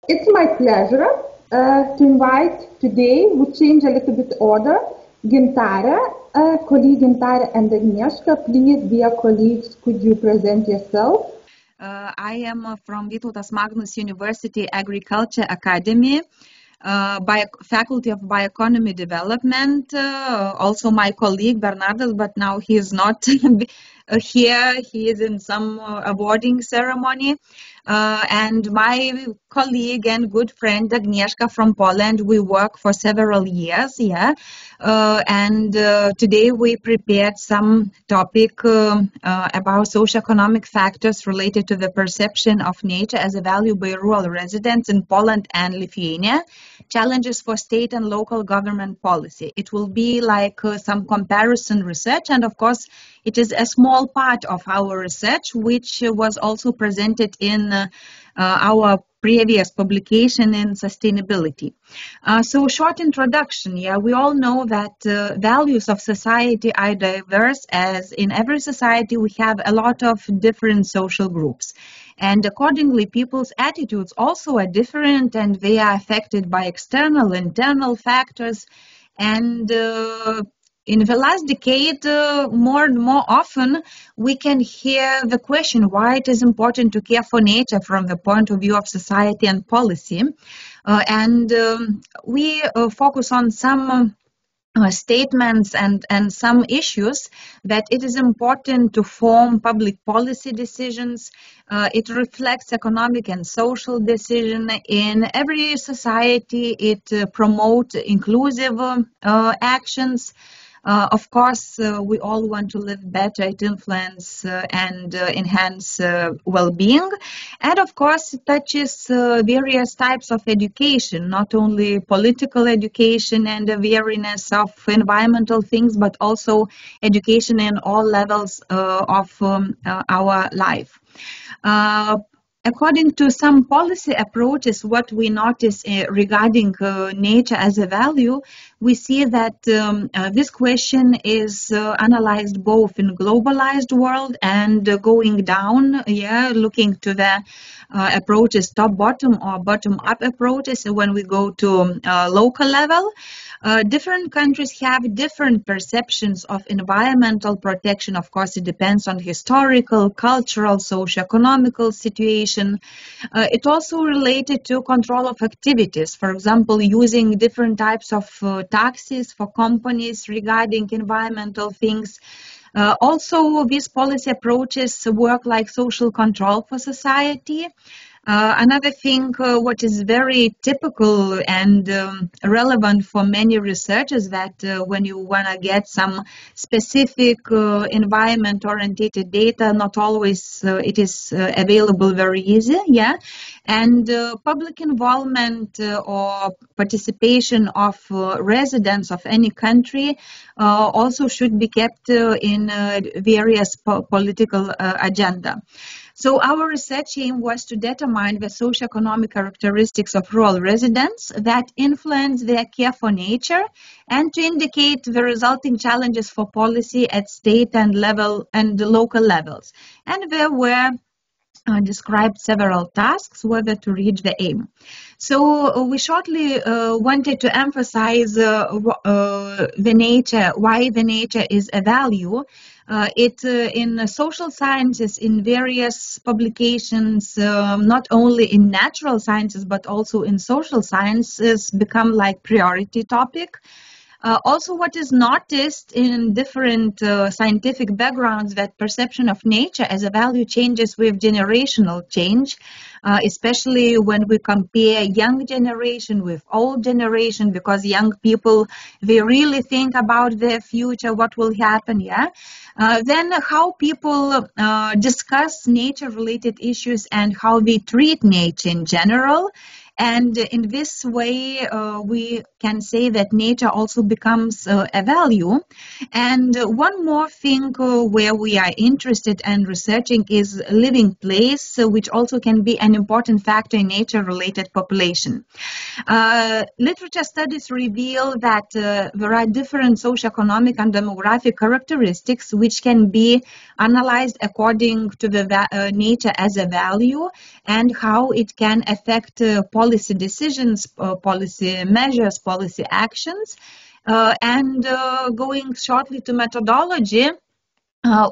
It's my pleasure to invite today, we change a little bit order, Gintare, colleague Gintare and Agnieszka. Please, dear colleagues, could you present yourself? I am from Vytautas Magnus University Agriculture Academy, Faculty of Bioeconomy Development. Also my colleague Bernardas, but now he is not here. He is in some awarding ceremony. And my colleague and good friend Agnieszka from Poland, we work for several years, and today we prepared some topic about socio-economic factors related to the perception of nature as a value by rural residents in Poland and Lithuania, challenges for state and local government policy. It will be like some comparison research, and of course it is a small part of our research, which was also presented in our previous publication in sustainability. So short introduction, we all know that values of society are diverse, as in every society we have a lot of different social groups. And accordingly, people's attitudes also are different, and they are affected by external, internal factors. And in the last decade, more and more often, we can hear the question why it is important to care for nature from the point of view of society and policy. We focus on some statements and some issues that it is important to form public policy decisions. It reflects economic and social decision in every society. It promotes inclusive actions. Of course, we all want to live better, it influence and enhance well-being. And of course, it touches various types of education, not only political education and awareness of environmental things, but also education in all levels of our life. According to some policy approaches, what we notice regarding nature as a value, we see that this question is analyzed both in globalized world and going down, looking to the approaches top-bottom or bottom-up approaches when we go to local level. Different countries have different perceptions of environmental protection. Of course, it depends on historical, cultural, socio-economical situation. It also related to control of activities. For example, using different types of taxes for companies regarding environmental things. Also, these policy approaches work like social control for society. Another thing what is very typical and relevant for many researchers that when you want to get some specific environment-oriented data, not always it is available very easy, and public involvement or participation of residents of any country also should be kept in various political agenda. So our research aim was to determine the socio-economic characteristics of rural residents that influence their care for nature and to indicate the resulting challenges for policy at state and local levels. And there were described several tasks whether to reach the aim. So we shortly wanted to emphasize the nature, why the nature is a value. In social sciences, in various publications, not only in natural sciences, but also in social sciences, become like priority topic. Also, what is noticed in different scientific backgrounds that perception of nature as a value changes with generational change, especially when we compare young generation with old generation, because young people, they really think about their future, what will happen, Then how people discuss nature-related issues and how they treat nature in general. And in this way, we can say that nature also becomes a value. And one more thing where we are interested and researching is living place, which also can be an important factor in nature-related population. Literature studies reveal that there are different socioeconomic and demographic characteristics which can be analyzed according to the nature as a value and how it can affect policy decisions, policy measures, policy actions. And going shortly to methodology,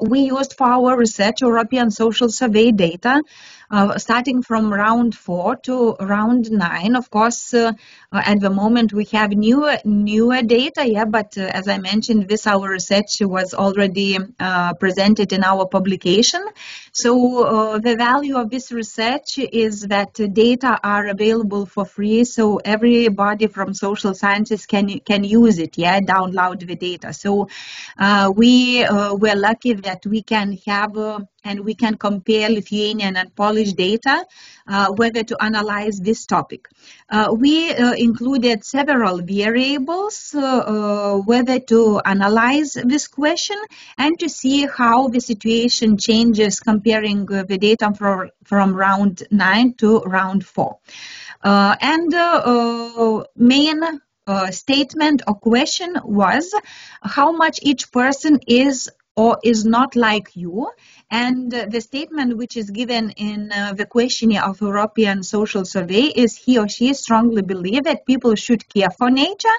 we used for our research European social survey data, starting from round 4 to round 9. Of course, at the moment we have newer data, but as I mentioned, our research was already presented in our publication. So the value of this research is that data are available for free, so everybody from social sciences can use it, download the data. So we were lucky that we can have and we can compare Lithuanian and Polish data, whether to analyze this topic. We included several variables, whether to analyze this question and to see how the situation changes comparing the data from round 9 to round 4. Main statement or question was how much each person is or is not like you. And the statement which is given in the questionnaire of European Social Survey is he or she strongly believe that people should care for nature,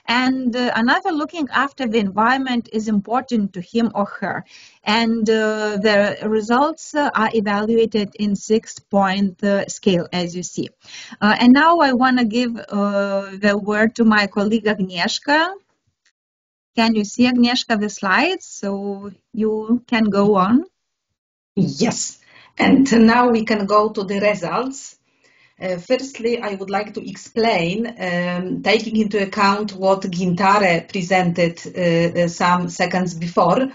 and another looking after the environment is important to him or her. And the results are evaluated in 6-point scale, as you see. And now I want to give the word to my colleague Agnieszka. Can you see, Agnieszka, the slides? So you can go on. Yes, and now we can go to the results. Firstly, I would like to explain, taking into account what Gintare presented some seconds before,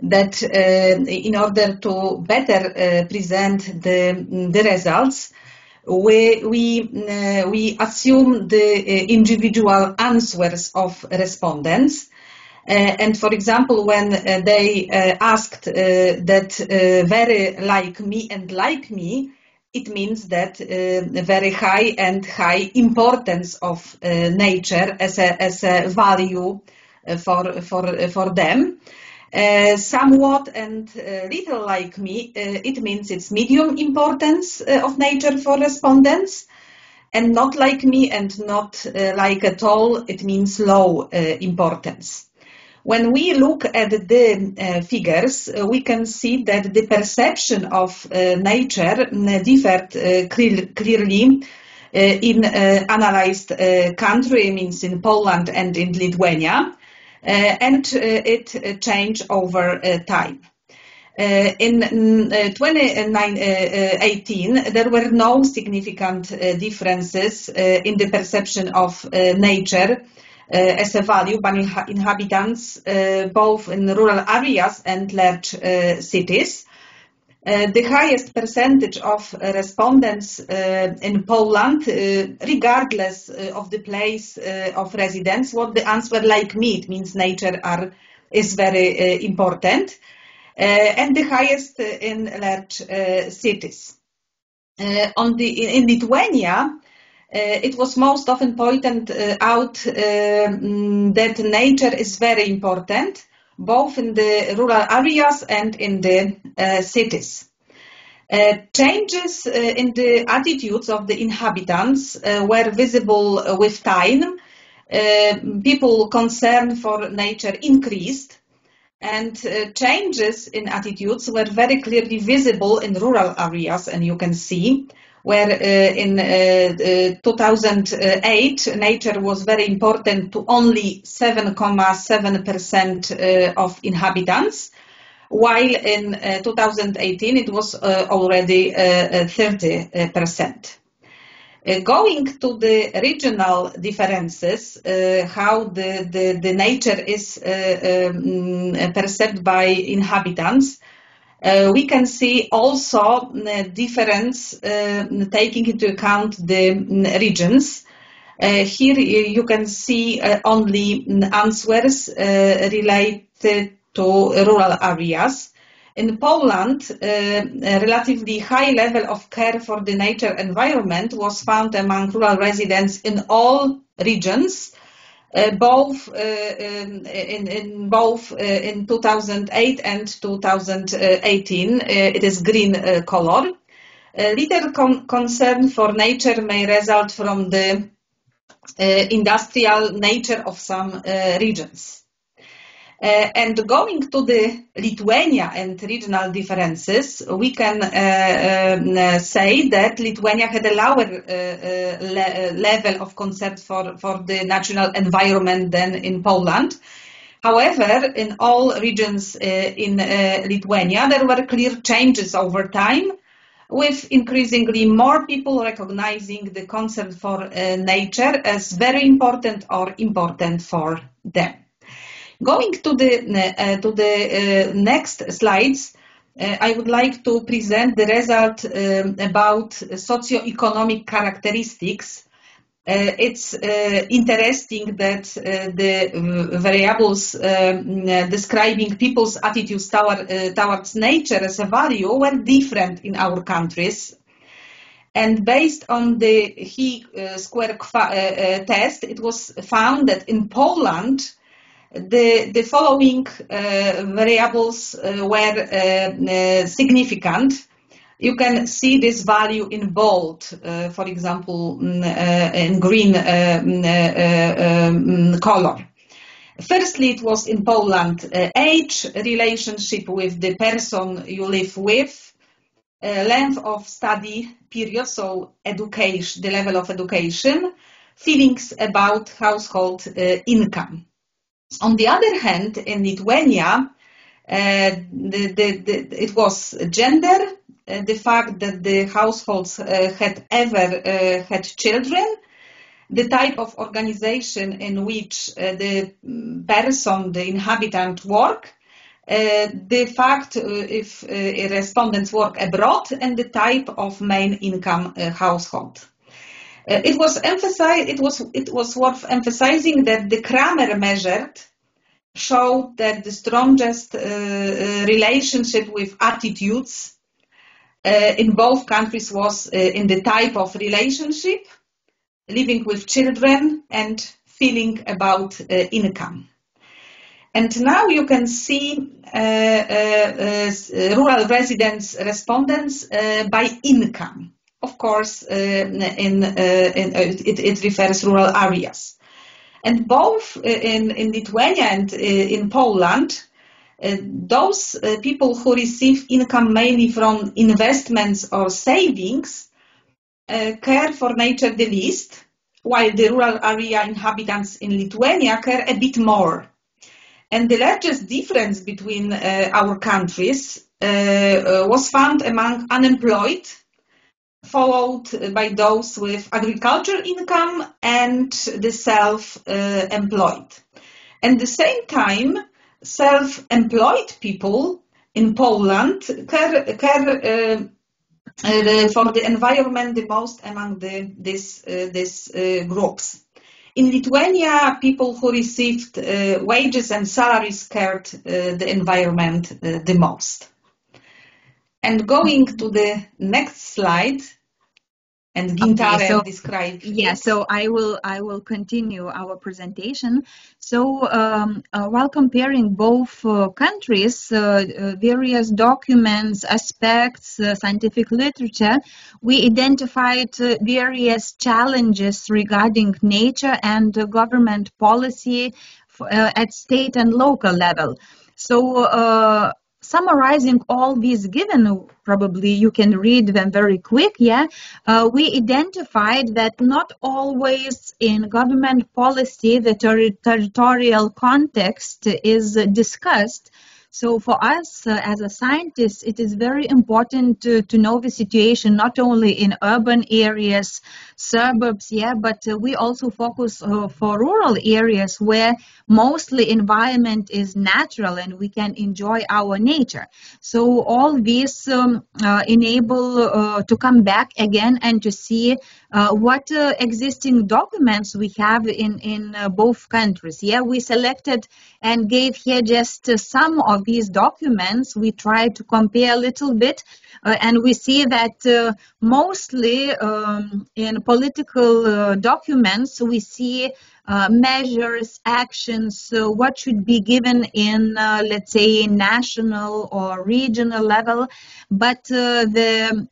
that in order to better present the results, we assume the individual answers of respondents. And for example, when they asked that very like me and like me, it means that very high and high importance of nature as a value for them. Somewhat and little like me, it means it's medium importance of nature for respondents. And not like me and not like at all, it means low importance. When we look at the figures, we can see that the perception of nature differed clearly in analyzed country, means in Poland and in Lithuania, and it changed over time. In 2018, there were no significant differences in the perception of nature as a value by inhabitants, both in rural areas and large cities. The highest percentage of respondents in Poland, regardless of the place of residence, what the answer like me, it means nature is very important, and the highest in large cities. In Lithuania, it was most often pointed out that nature is very important, both in the rural areas and in the cities. Changes in the attitudes of the inhabitants were visible with time. People concerned for nature increased, and changes in attitudes were very clearly visible in rural areas, and you can see where in 2008 nature was very important to only 7.7% of inhabitants, while in 2018 it was already 30%. Going to the regional differences, how the nature is perceived by inhabitants, we can see also difference taking into account the regions. Here you can see only answers related to rural areas. In Poland, a relatively high level of care for the nature environment was found among rural residents in all regions, both in 2008 and 2018. It is green color. little concern for nature may result from the industrial nature of some regions. And going to the Lithuania and regional differences, we can say that Lithuania had a lower level of concern for the natural environment than in Poland. However, in all regions in Lithuania, there were clear changes over time, with increasingly more people recognizing the concern for nature as very important or important for them. Going to the next slides, I would like to present the result about socio-economic characteristics. It's interesting that the variables describing people's attitudes towards nature as a value were different in our countries. And based on the chi-square test, it was found that in Poland, the following variables were significant. You can see this value in bold, for example, in green color. Firstly, it was in Poland age, relationship with the person you live with, length of study period, so education, the level of education, feelings about household income. On the other hand, in Lithuania, it was gender, the fact that the households had ever had children, the type of organization in which the person, the inhabitant, work, the fact if respondents work abroad, and the type of main income household. It was worth emphasizing that the Kramer measured showed that the strongest relationship with attitudes in both countries was in the type of relationship, living with children, and feeling about income. And now you can see rural residents' respondents by income. Of course, it refers rural areas. And both in Lithuania and in Poland, those people who receive income mainly from investments or savings care for nature the least, while the rural area inhabitants in Lithuania care a bit more. And the largest difference between our countries was found among unemployed, followed by those with agricultural income and the self-employed. At the same time, self-employed people in Poland care for the environment the most among these groups. In Lithuania, people who received wages and salaries cared the environment the most. And going to the next slide, and Gintare describe. Yeah, so I will continue our presentation. So while comparing both countries, various documents, aspects, scientific literature, we identified various challenges regarding nature and government policy at state and local level. So summarizing all these given, probably you can read them very quick, we identified that not always in government policy the territorial context is discussed. So for us as a scientist, it is very important to know the situation not only in urban areas, suburbs, but we also focus for rural areas where mostly environment is natural and we can enjoy our nature. So all these enable to come back again and to see what existing documents we have in both countries. We selected and gave here just some of these documents. We try to compare a little bit and we see that mostly in political documents we see measures, actions, what should be given in, let's say, national or regional level, but the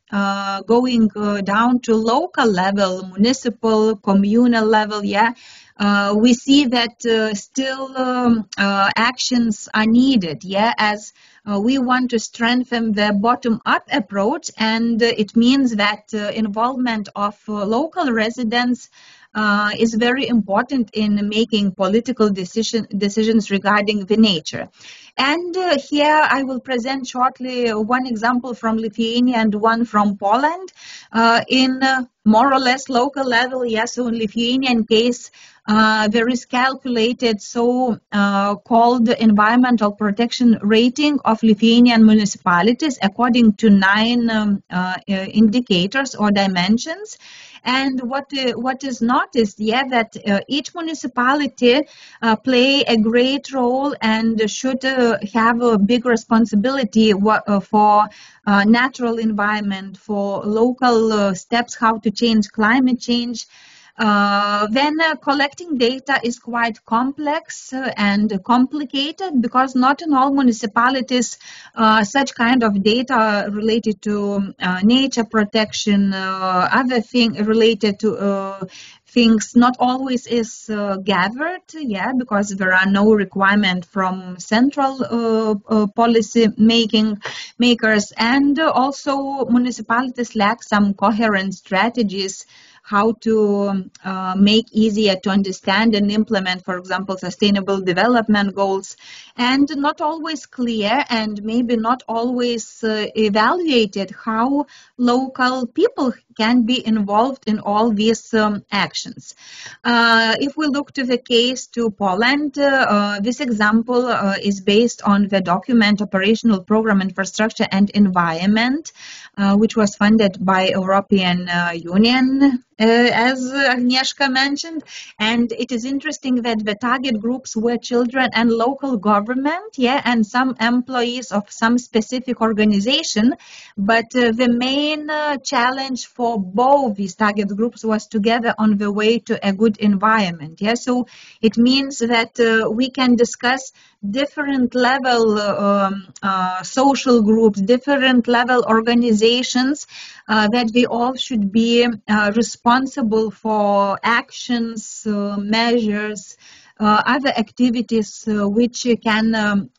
going down to local level, municipal, communal level, we see that still actions are needed, as we want to strengthen the bottom-up approach, and it means that involvement of local residents is very important in making political decisions regarding the nature. And here I will present shortly one example from Lithuania and one from Poland. In more or less local level, so in Lithuanian case, there is calculated so-called environmental protection rating of Lithuanian municipalities according to 9 indicators or dimensions. And what is noticed, that each municipality play a great role and should have a big responsibility for natural environment, for local steps how to change climate change. Then collecting data is quite complex and complicated, because not in all municipalities such kind of data related to nature protection, other thing related to things not always is gathered, because there are no requirement from central policy makers, and also municipalities lack some coherent strategies how to make easier to understand and implement, for example, sustainable development goals, and not always clear and maybe not always evaluated how local people can be involved in all these actions. If we look to the case to Poland, this example is based on the document Operational Program Infrastructure and Environment, which was funded by European Union, as Agnieszka mentioned. And it is interesting that the target groups were children and local government, and some employees of some specific organization. But the main challenge for both these target groups was to gather on the way to a good environment. So it means that we can discuss different level social groups, different level organizations, that we all should be responsible for actions, measures, other activities which can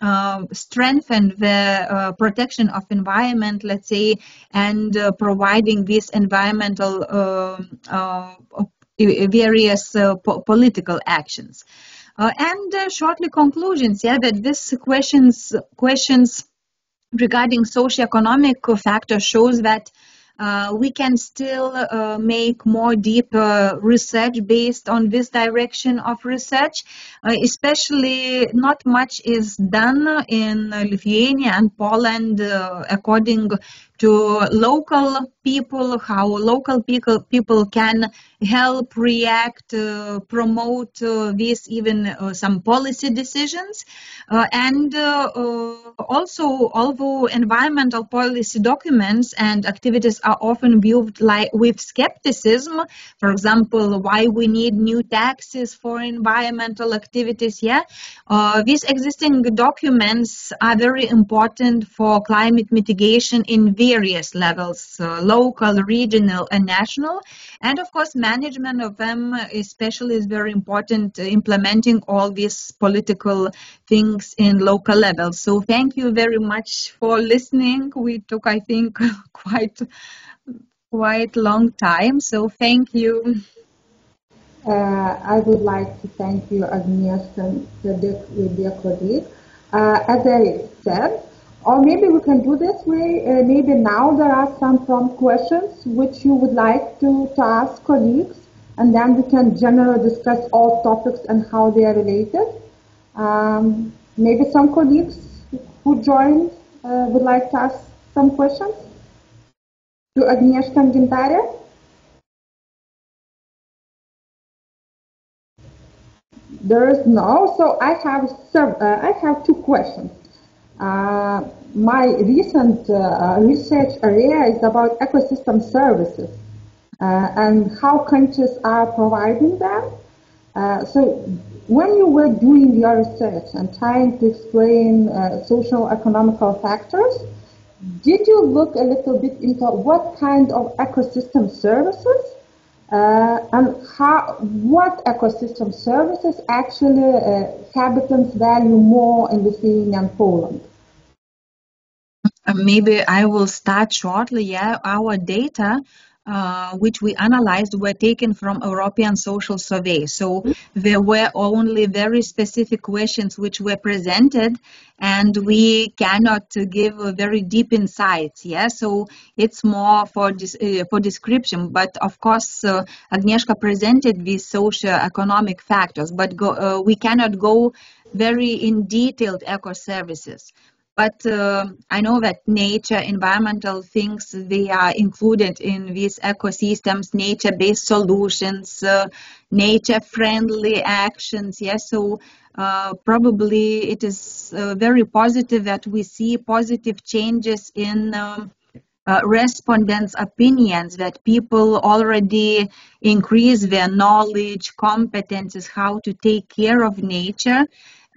strengthen the protection of environment, let's say, and providing these environmental various political actions. And shortly conclusions, that these questions regarding socio-economic factors shows that we can still make more deeper research based on this direction of research. Especially not much is done in Lithuania and Poland according to local people, how local people can help, react, promote these even some policy decisions. And also, although environmental policy documents and activities are often viewed with skepticism, for example, why we need new taxes for environmental activities, these existing documents are very important for climate mitigation in various levels, local, regional, and national. And of course, management of them especially is very important, implementing all these political things in local level. So thank you very much for listening. We took, I think, quite long time. So thank you. I would like to thank you, Agnieszka, with your colleague. As I said, or maybe we can do this way, maybe now there are some prompt questions which you would like to ask colleagues, and then we can generally discuss all topics and how they are related. Maybe some colleagues who joined would like to ask some questions to Agnieszka and Gintarė. There is no, so I have two questions. My recent research area is about ecosystem services and how countries are providing them. So when you were doing your research and trying to explain socio-economical factors, did you look a little bit into what kind of ecosystem services and what ecosystem services actually inhabitants value more in Lithuania and Poland? Maybe I will start shortly. Yeah, our data, which we analyzed, were taken from European Social Survey. So there were only very specific questions which were presented, and we cannot give very deep insights. Yeah, so it's more for description. But of course, Agnieszka presented these socio-economic factors, but we cannot go very in detailed eco services. But I know that nature, environmental things, they are included in these ecosystems, nature-based solutions, nature-friendly actions. Yes, so probably it is very positive that we see positive changes in respondents' opinions, that people already increase their knowledge, competences, how to take care of nature.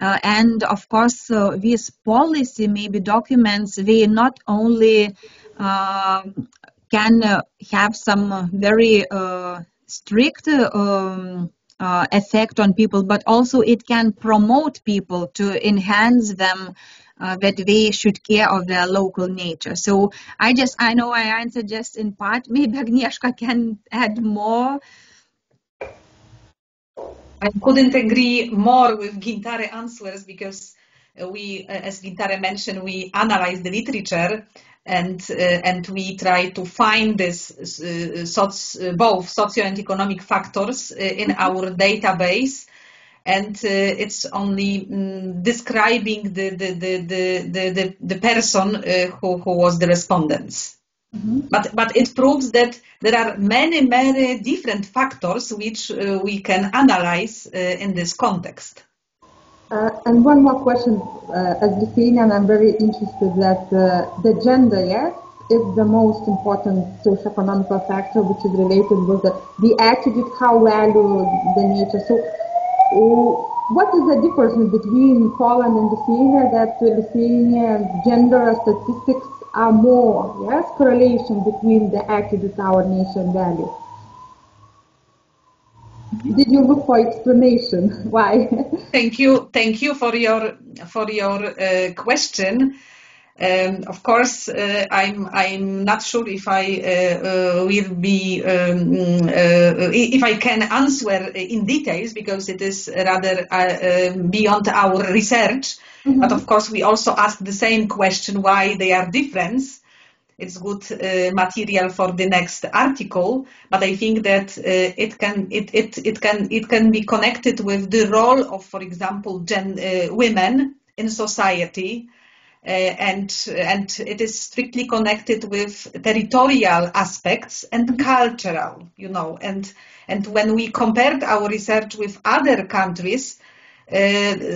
And of course, these policy maybe documents, they not only can have some very strict effect on people, but also it can promote people to enhance them, that they should care of their local nature. So I know I answered just in part. Maybe Agnieszka can add more. I couldn't agree more with Gintare's answers, because we, as Gintare mentioned, we analyze the literature and we try to find this both socio and economic factors in our database, and it's only describing the person who was the respondents. But it proves that there are many different factors which we can analyze in this context. And one more question. As Lithuanian, I'm very interested that the gender, is the most important socio-economical factor which is related with the attitude, how value the nature. So what is the difference between Poland and Lithuania, that Lithuania gender statistics are more, correlation between the attitude, our nation value? Did you look for explanation? Why? Thank you for your question. Of course, I'm not sure if I will be if I can answer in details, because it is rather beyond our research. But of course, we also ask the same question, why they are different. It's good material for the next article, but I think that it can be connected with the role of, for example, women in society, and it is strictly connected with territorial aspects and cultural, and when we compared our research with other countries,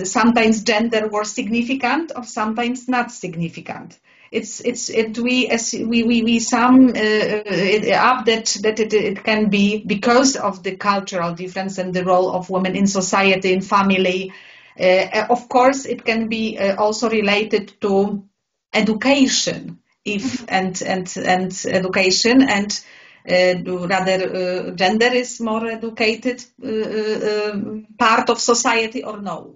sometimes gender was significant or sometimes not significant. We sum it up that it can be because of the cultural difference and the role of women in society and family. Of course, it can be also related to education, and education, and rather gender is more educated part of society or no.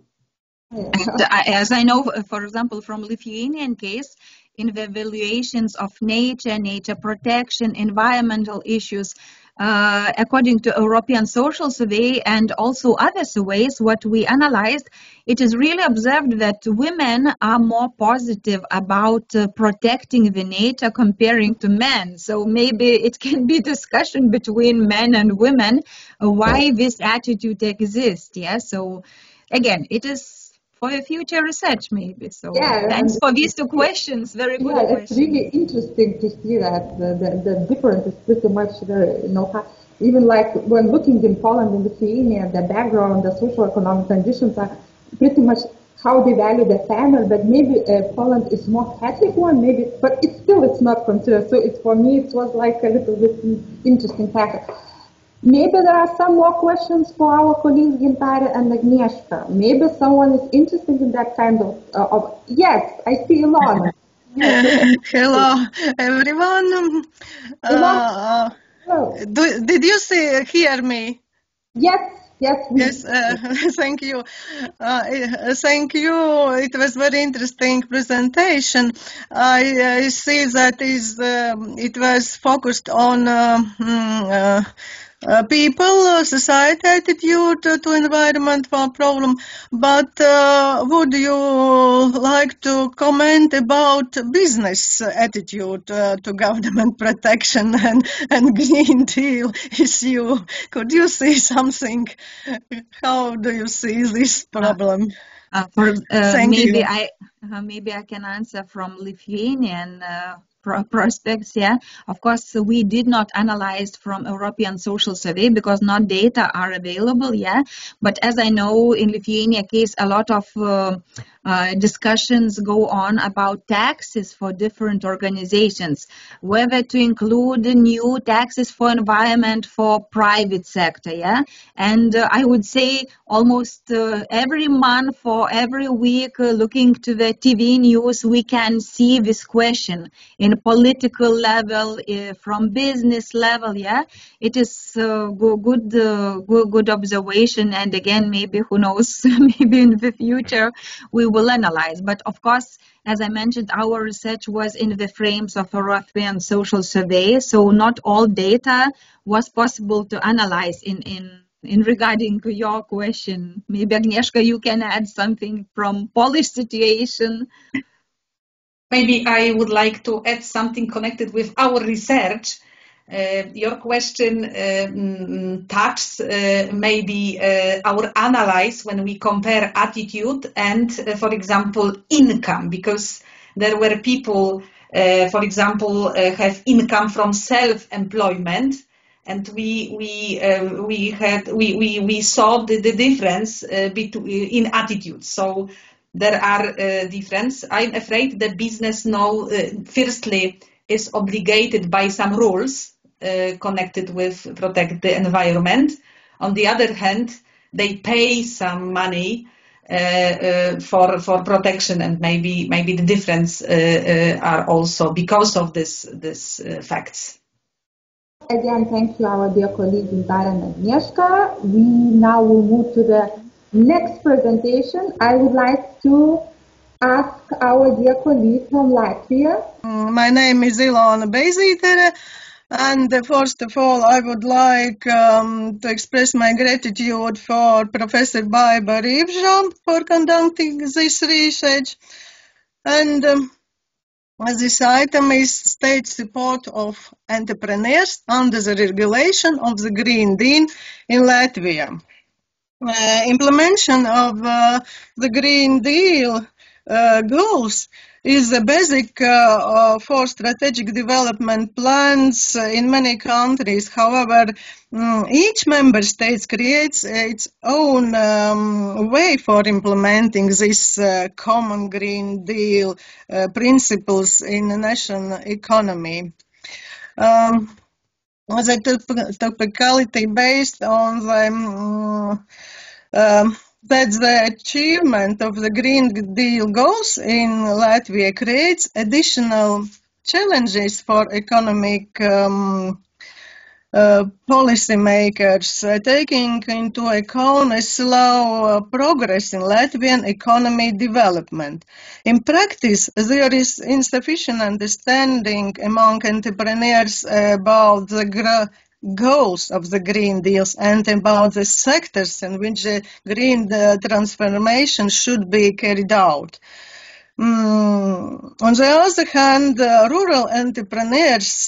And as I know, for example, from Lithuanian case, in the evaluations of nature protection, environmental issues, according to European Social Survey and also other surveys, what we analyzed, it is really observed that women are more positive about protecting the nature comparing to men. So maybe it can be discussion between men and women why this attitude exists. Yeah. So again, it is for a future research, maybe. So thanks for these two questions. Very good questions. It's really interesting to see that the difference is pretty much there. Even like when looking in Poland and Lithuania, the background, the socio-economic conditions are pretty much how they value the family. But maybe Poland is more Catholic one, maybe, but it's not considered. So for me, it was like a little bit interesting factor. Maybe there are some more questions for our colleagues Gintare and Agnieszka. Maybe someone is interested in that kind of yes, I see Ilona. Yes. Hello, everyone. Hello. Did you hear me? Yes. Yes, thank you. Thank you. It was very interesting presentation. I see that it was focused on people, society attitude to environmental problem. But would you like to comment about business attitude to government protection and Green Deal issue? Could you say something? How do you see this problem? Maybe I can answer from Lithuanian prospects. Yeah, of course we did not analyze from European Social Survey because no data are available. Yeah, but as I know, in Lithuania case, a lot of discussions go on about taxes for different organizations, whether to include new taxes for environment for private sector. Yeah, and I would say almost every month or every week, looking to the TV news, we can see this question in political level, from business level. Yeah, it is good observation, and again, maybe who knows, maybe in the future we will analyze. But of course, as I mentioned, our research was in the frames of European Social Survey, so not all data was possible to analyze in regarding your question. Maybe Agnieszka, you can add something from Polish situation. Maybe I would like to add something connected with our research. Your question touches maybe our analysis when we compare attitude and, for example, income, because there were people, for example, have income from self-employment, and we saw the difference in attitudes. So there are difference. I'm afraid that business now, firstly, is obligated by some rules connected with protect the environment. On the other hand, they pay some money for protection, and maybe the difference are also because of this facts. Again, thank you, our dear colleague Gintare and Agnieszka. We now will move to the next presentation. I would like to ask our dear colleague from Latvia. My name is Ilona Beizītere, and first of all, I would like to express my gratitude for Professor Baiba Rīvža for conducting this research. And this item is state support of entrepreneurs under the regulation of the Green Deal in Latvia. Implementation of the Green Deal goals is the basic for strategic development plans in many countries. However, each member state creates its own way for implementing this common Green Deal principles in the national economy. The topicality based on that the achievement of the Green Deal goals in Latvia creates additional challenges for economic policymakers, taking into account a slow progress in Latvian economy development. In practice, there is insufficient understanding among entrepreneurs about the goals of the Green Deals and about the sectors in which the green transformation should be carried out. On the other hand, rural entrepreneurs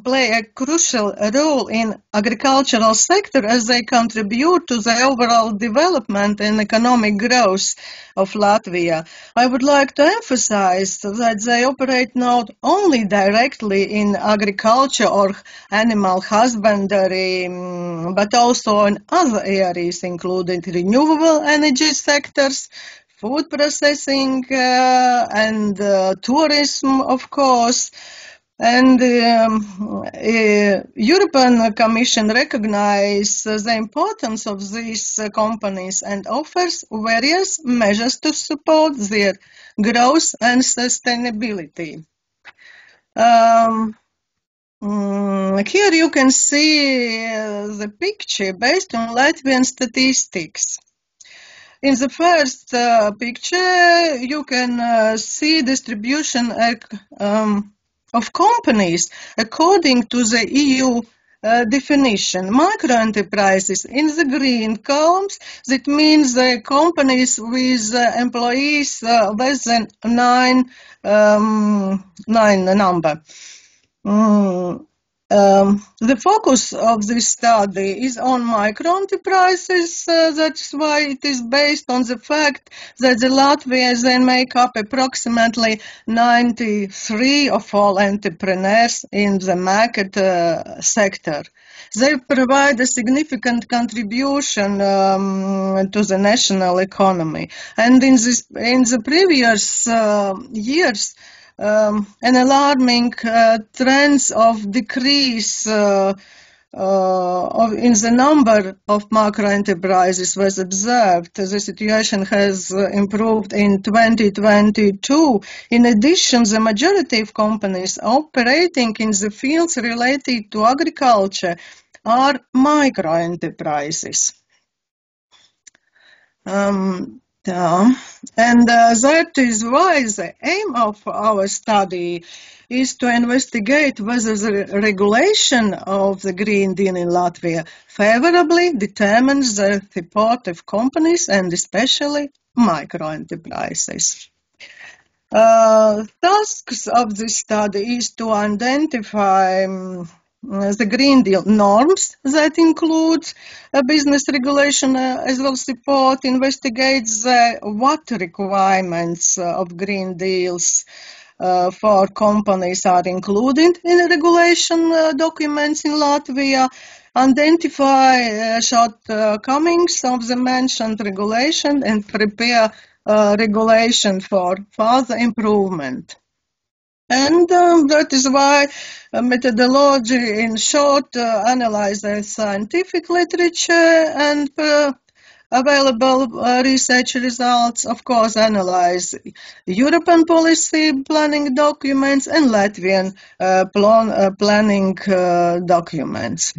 play a crucial role in agricultural sector as they contribute to the overall development and economic growth of Latvia. I would like to emphasize that they operate not only directly in agriculture or animal husbandry, but also in other areas, including renewable energy sectors, food processing, and tourism, of course. And the European Commission recognizes the importance of these companies and offers various measures to support their growth and sustainability. Here you can see the picture based on Latvian statistics. In the first picture, you can see distribution of companies according to the EU definition. Microenterprises in the green columns, that means the companies with employees less than 9 number. The focus of this study is on microenterprises. That's why it is based on the fact that the Latvians then make up approximately 93% of all entrepreneurs in the market sector. They provide a significant contribution to the national economy. And in the previous years, an alarming trends of decrease in the number of microenterprises was observed. The situation has improved in 2022. In addition, the majority of companies operating in the fields related to agriculture are microenterprises. And that is why the aim of our study is to investigate whether the regulation of the Green Deal in Latvia favorably determines the support of companies and especially microenterprises. Tasks of this study is to identify the Green Deal norms that include business regulation as well support, investigates what requirements of Green Deals for companies are included in regulation documents in Latvia, identify shortcomings of the mentioned regulation and prepare regulation for further improvement. And that is why methodology, in short, analyzes scientific literature and available research results, of course, analyze European policy planning documents and Latvian planning documents.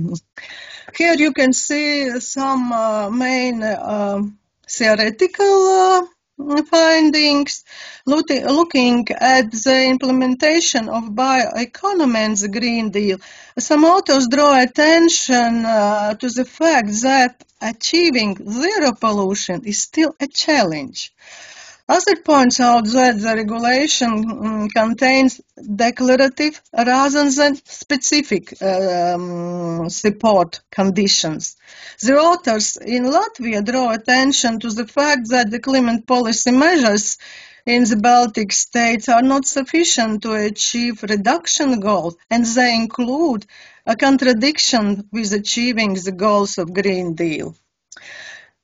Here you can see some main theoretical findings. Looking at the implementation of bioeconomy and the Green Deal, some authors draw attention to the fact that achieving zero pollution is still a challenge. Other points out that the regulation contains declarative rather than specific support conditions. The authors in Latvia draw attention to the fact that the climate policy measures in the Baltic states are not sufficient to achieve reduction goals, and they include a contradiction with achieving the goals of Green Deal.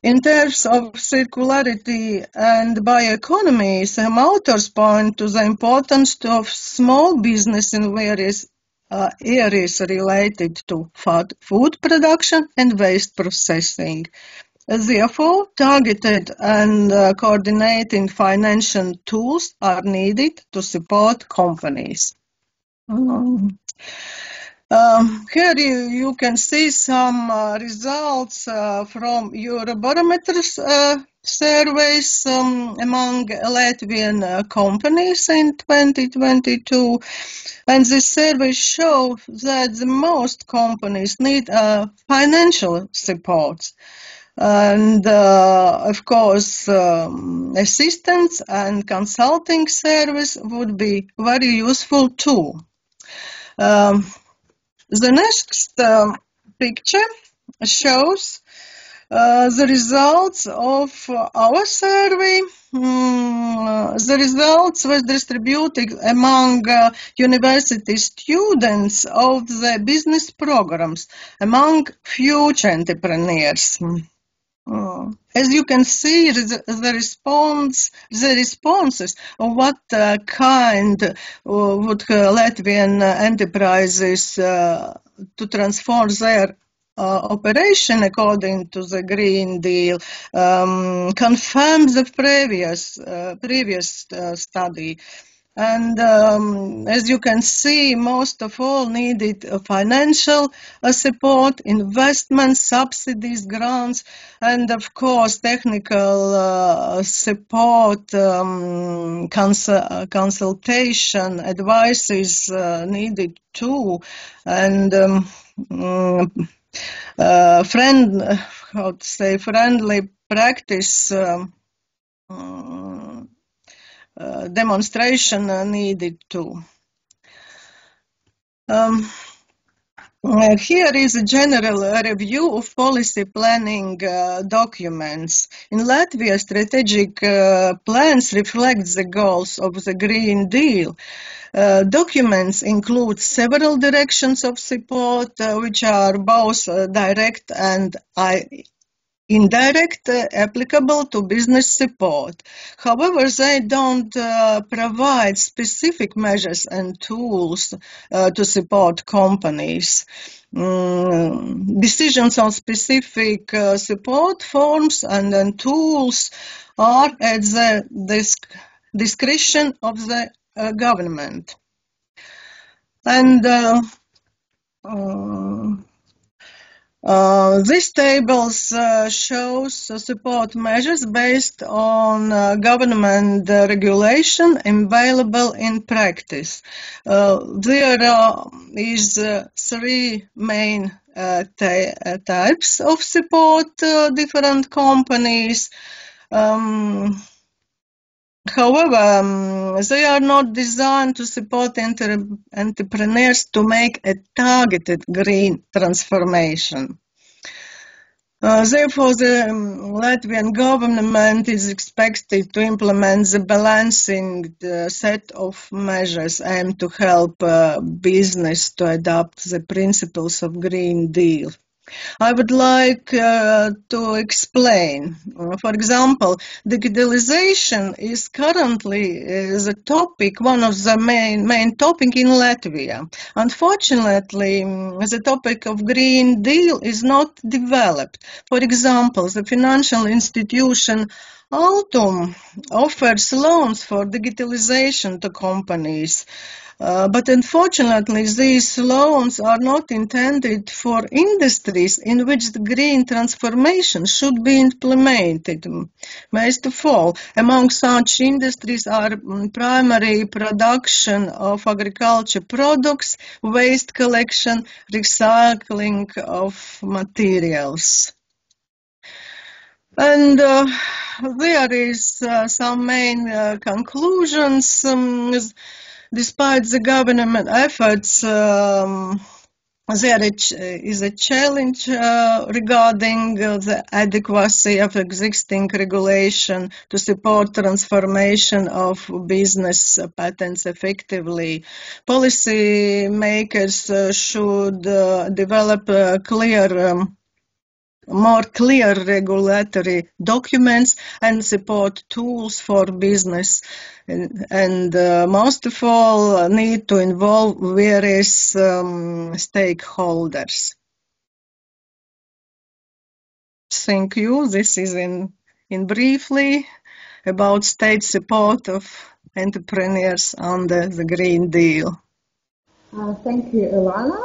In terms of circularity and bioeconomy, some authors point to the importance of small business in various areas related to food production and waste processing. Therefore, targeted and coordinating financial tools are needed to support companies. Here you can see some results from Eurobarometer surveys among Latvian companies in 2022. And this survey shows that the most companies need financial support. And, of course, assistance and consulting service would be very useful too. The next picture shows the results of our survey. The results were distributed among university students of the business programs among future entrepreneurs. as you can see, the responses of what kind would Latvian enterprises to transform their operation according to the Green Deal confirms the previous study. And as you can see, most of all needed financial support, investment, subsidies, grants, and of course technical support, consultation, advice is needed too, and friendly practice demonstration needed too. Here is a general review of policy planning documents. In Latvia, strategic plans reflect the goals of the Green Deal. Documents include several directions of support, which are both direct and indirect, applicable to business support. However, they don't provide specific measures and tools to support companies. Decisions on specific support forms and tools are at the discretion of the government. And this table shows support measures based on government regulation available in practice. There is three main types of support different companies. However, they are not designed to support entrepreneurs to make a targeted green transformation. Therefore, the Latvian government is expected to implement the balancing set of measures aimed to help business to adopt the principles of Green Deal. I would like to explain. For example, digitalization is currently the topic, one of the main topic in Latvia. Unfortunately, the topic of Green Deal is not developed. For example, the financial institution Altum offers loans for digitalization to companies. But unfortunately, these loans are not intended for industries in which the green transformation should be implemented. Most of all, among such industries are primary production of agriculture products, waste collection, recycling of materials. And there is some main conclusions. Despite the government efforts, there is a challenge regarding the adequacy of existing regulation to support transformation of business patterns effectively. Policy makers should develop more clear regulatory documents and support tools for business, and most of all need to involve various stakeholders. Thank you. This is in briefly about state support of entrepreneurs under the Green Deal. Thank you, Ilana.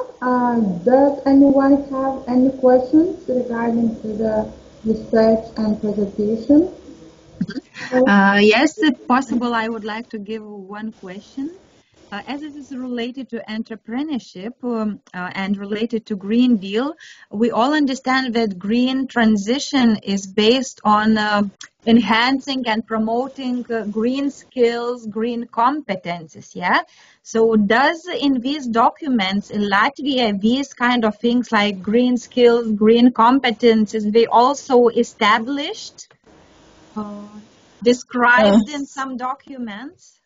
Does anyone have any questions regarding to the research and presentation? Yes, if possible, I would like to give one question. As it is related to entrepreneurship and related to Green Deal, we all understand that green transition is based on enhancing and promoting green skills, green competences, yeah? So does in these documents in Latvia, these kind of things like green skills, green competences, they also established, described in some documents?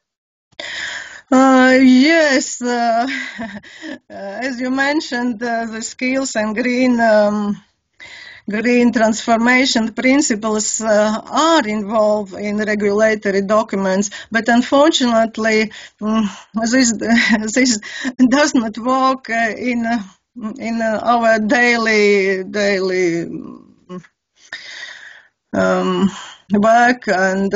Yes, as you mentioned, the skills and green green transformation principles are involved in regulatory documents, but unfortunately, this does not work in our daily work, and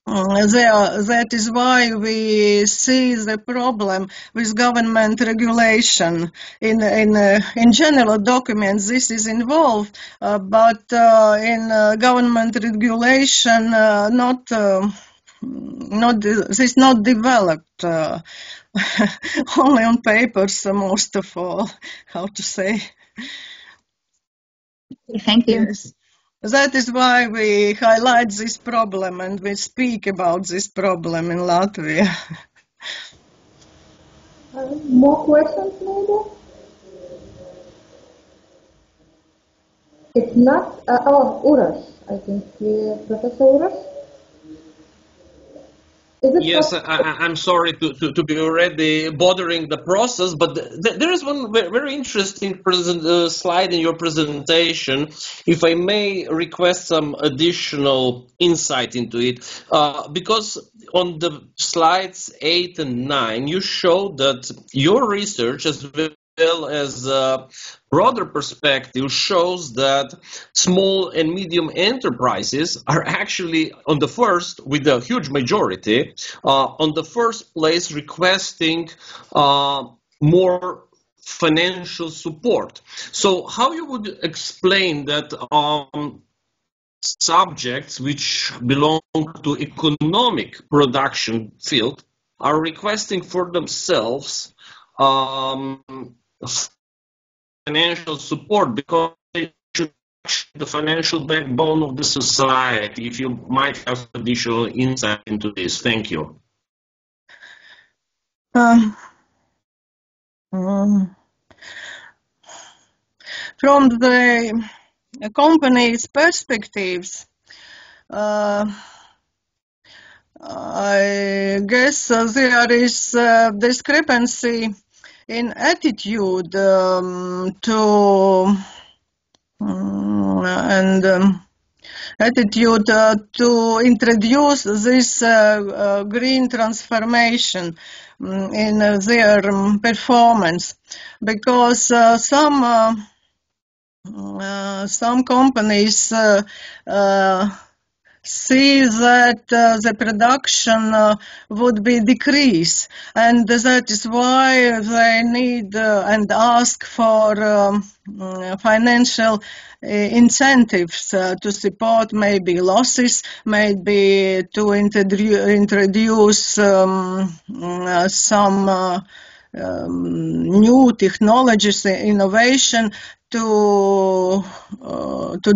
that is why we see the problem with government regulation. In general documents this is involved, but in government regulation this is not developed. Only on papers, most of all, how to say. Thank you. Yes. That is why we highlight this problem and we speak about this problem in Latvia. More questions, maybe? If not, Uroš, I think, Professor Uroš? Yes, I'm sorry to be already bothering the process, but there is one very interesting slide in your presentation. If I may request some additional insight into it, because on the slides 8 and 9, you show that your research, as well as broader perspective, shows that small and medium enterprises are actually on the first, with a huge majority, on the first place requesting more financial support. So how you would explain that subjects which belong to economic production field are requesting for themselves financial support, because they should be the financial backbone of the society? If you might have additional insight into this. Thank you. From the company's perspectives, I guess there is a discrepancy in attitude to introduce this green transformation in their performance, because some companies see that the production would be decreased, and that is why they need and ask for financial incentives to support maybe losses, maybe to introduce some new technologies, innovation, to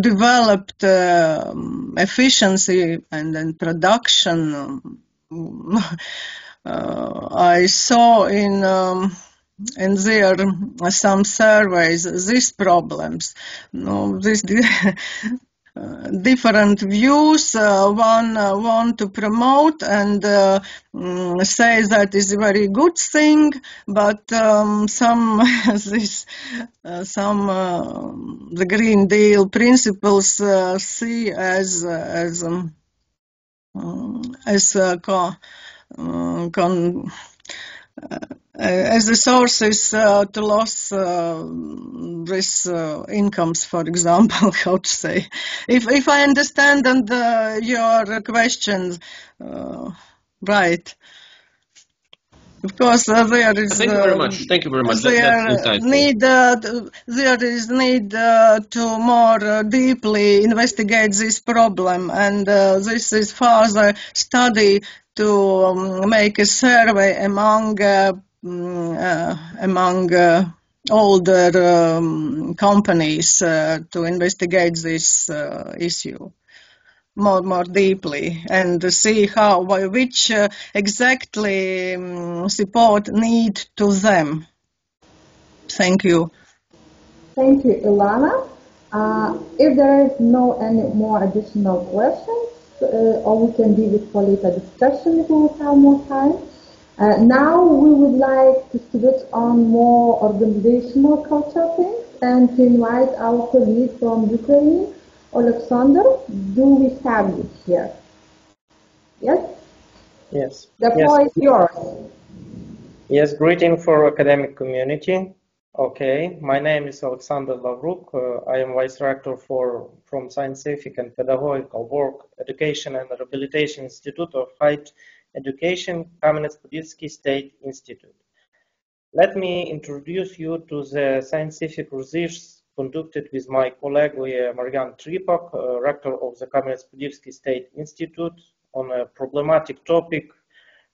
develop the efficiency and then production. I saw in there some surveys these problems. These different views. One want to promote and say that is a very good thing, but some the Green Deal principles see as the sources to lose this incomes, for example, how to say. If I understand your question right. Of course, there is. Thank you very much. Thank you very much. There is need to more deeply investigate this problem, and this is further study to make a survey among older companies to investigate this issue more deeply and see which exactly support need to them. Thank you. Thank you, Ilana. If there is no any more additional questions, or we can leave it for later discussion if we will have more time. Now we would like to switch on more organizational culture things and to invite our colleague from Ukraine, Oleksandr. Do we have you here? Yes? Yes. The floor is yours. Yes, greeting for academic community. Okay, my name is Oleksandr Lavruk. I am Vice Rector from Scientific and Pedagogical Work, Education and Rehabilitation Institute of Higher Education, Kamianets-Podilskyi State Institute. Let me introduce you to the scientific research conducted with my colleague Marian Tripak, Rector of the Kamianets-Podilskyi State Institute, on a problematic topic: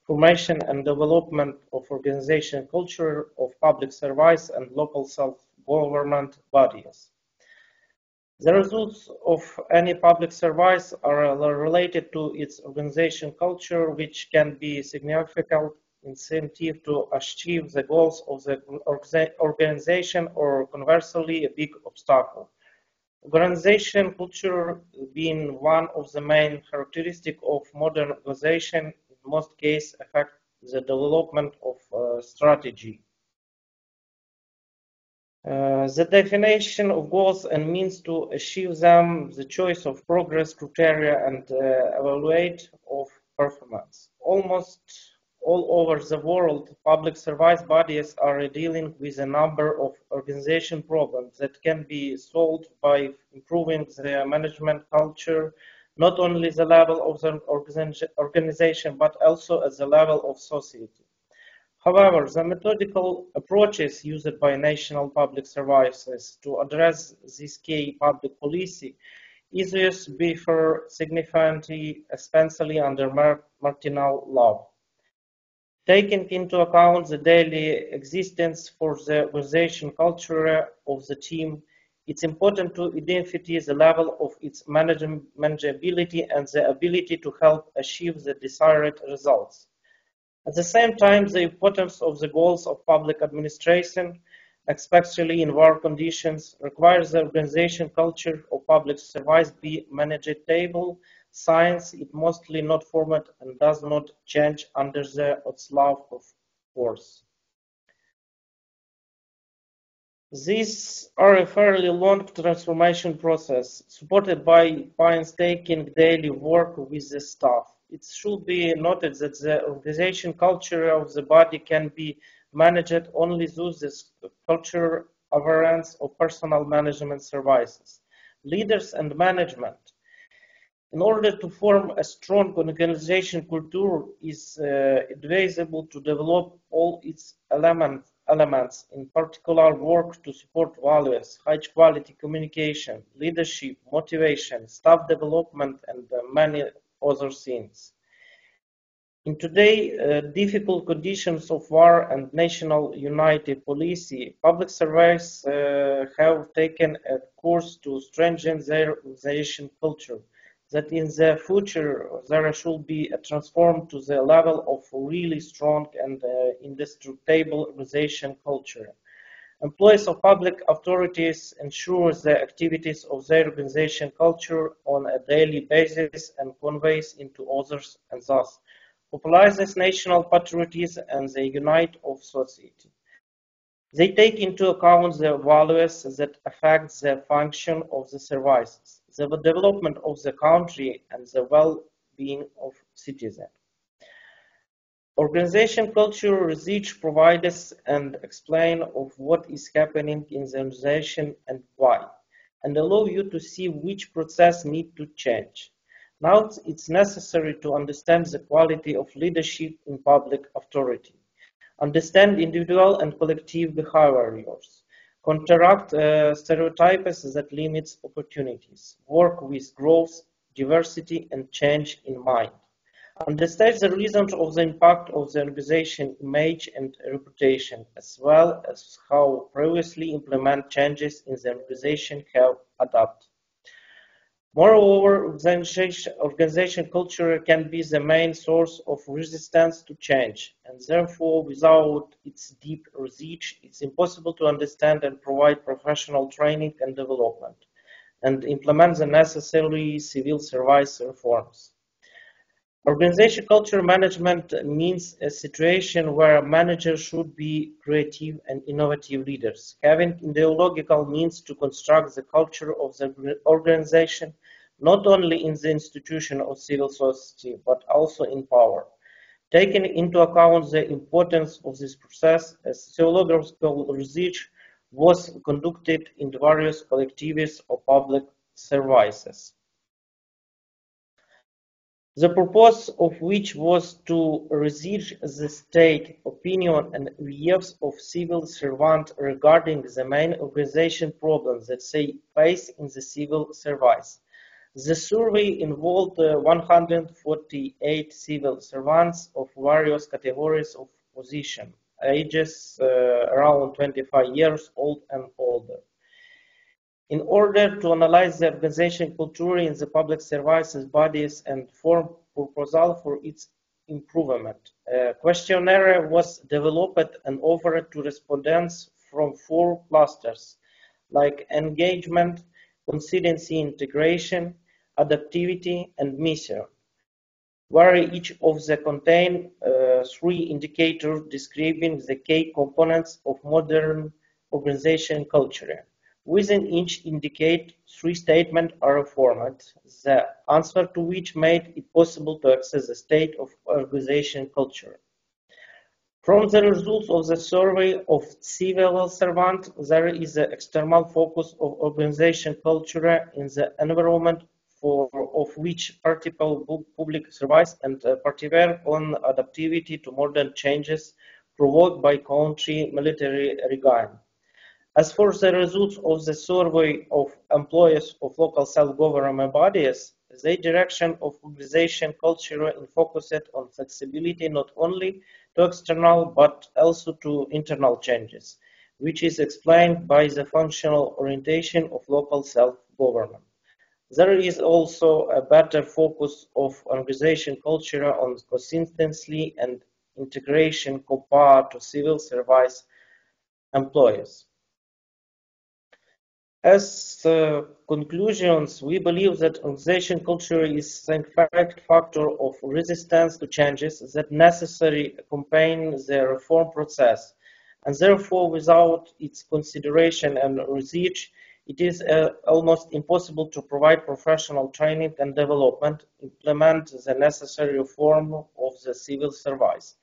formation and development of organization culture of public service and local self-government bodies. The results of any public service are related to its organization culture, which can be a significant incentive to achieve the goals of the organization, or conversely a big obstacle. Organization culture being one of the main characteristics of modern organization, in most cases affect the development of strategy. The definition of goals and means to achieve them, the choice of progress criteria, and evaluate of performance. Almost all over the world, public service bodies are dealing with a number of organization problems that can be solved by improving the management culture, not only the level of the organization, but also at the level of society. However, the methodical approaches used by national public services to address this key public policy issues differ significantly, especially under marginal law. Taking into account the daily existence for the organization culture of the team, it's important to identify the level of its manageability and the ability to help achieve the desired results. At the same time, the importance of the goals of public administration, especially in war conditions, requires the organization culture of public service be manageable. Science is mostly not formed and does not change under the onslaught of force. These are a fairly long transformation process, supported by painstaking daily work with the staff. It should be noted that the organization culture of the body can be managed only through the culture awareness of personal management services, leaders and management. In order to form a strong organization culture, it is advisable to develop all its elements, in particular work to support values, high quality communication, leadership, motivation, staff development, and many other things. In today's difficult conditions of war and national unity policy, public services have taken a course to strengthen their organization culture, that in the future there should be a transform to the level of really strong and indestructible organization culture. Employees of public authorities ensure the activities of their organization culture on a daily basis and conveys into others, and thus popularizes national patriotism and the unite of society. They take into account the values that affect the function of the services, the development of the country, and the well-being of citizens. Organization culture research provides and explain of what is happening in the organization and why, and allow you to see which process need to change. Now it's necessary to understand the quality of leadership in public authority, understand individual and collective behaviors, counteract stereotypes that limit opportunities, work with growth, diversity, and change in mind. Understand the reasons of the impact of the organization image and reputation, as well as how previously implement changes in the organization have adapted. Moreover, organization culture can be the main source of resistance to change, and therefore, without its deep research, it's impossible to understand and provide professional training and development, and implement the necessary civil service reforms. Organization culture management means a situation where a manager should be creative and innovative leaders, having ideological means to construct the culture of the organization, not only in the institution of civil society, but also in power. Taking into account the importance of this process, a sociological research was conducted in various collectivities or public services. The purpose of which was to research the state opinion and views of civil servants regarding the main organization problems that they face in the civil service. The survey involved 148 civil servants of various categories of position, ages around 25 years old and older. In order to analyze the organization culture in the public services bodies and form proposal for its improvement, a questionnaire was developed and offered to respondents from 4 clusters, like engagement, consistency, integration, adaptivity, and mission, where each of them contain 3 indicators describing the key components of modern organization culture. Within each indicate 3 statements are formed, the answer to which made it possible to access the state of organization culture. From the results of the survey of civil servants, there is an external focus of organization culture in the environment of which particle public service and particular on adaptivity to modern changes provoked by country military regime. As for the results of the survey of employees of local self-government bodies, the direction of organization culture focused on flexibility not only to external but also to internal changes, which is explained by the functional orientation of local self-government. There is also a better focus of organization culture on consistency and integration compared to civil service employees. As conclusions, we believe that organization culture is an effective factor of resistance to changes that necessarily accompany the reform process, and therefore without its consideration and research, it is almost impossible to provide professional training and development, implement the necessary reform of the civil service,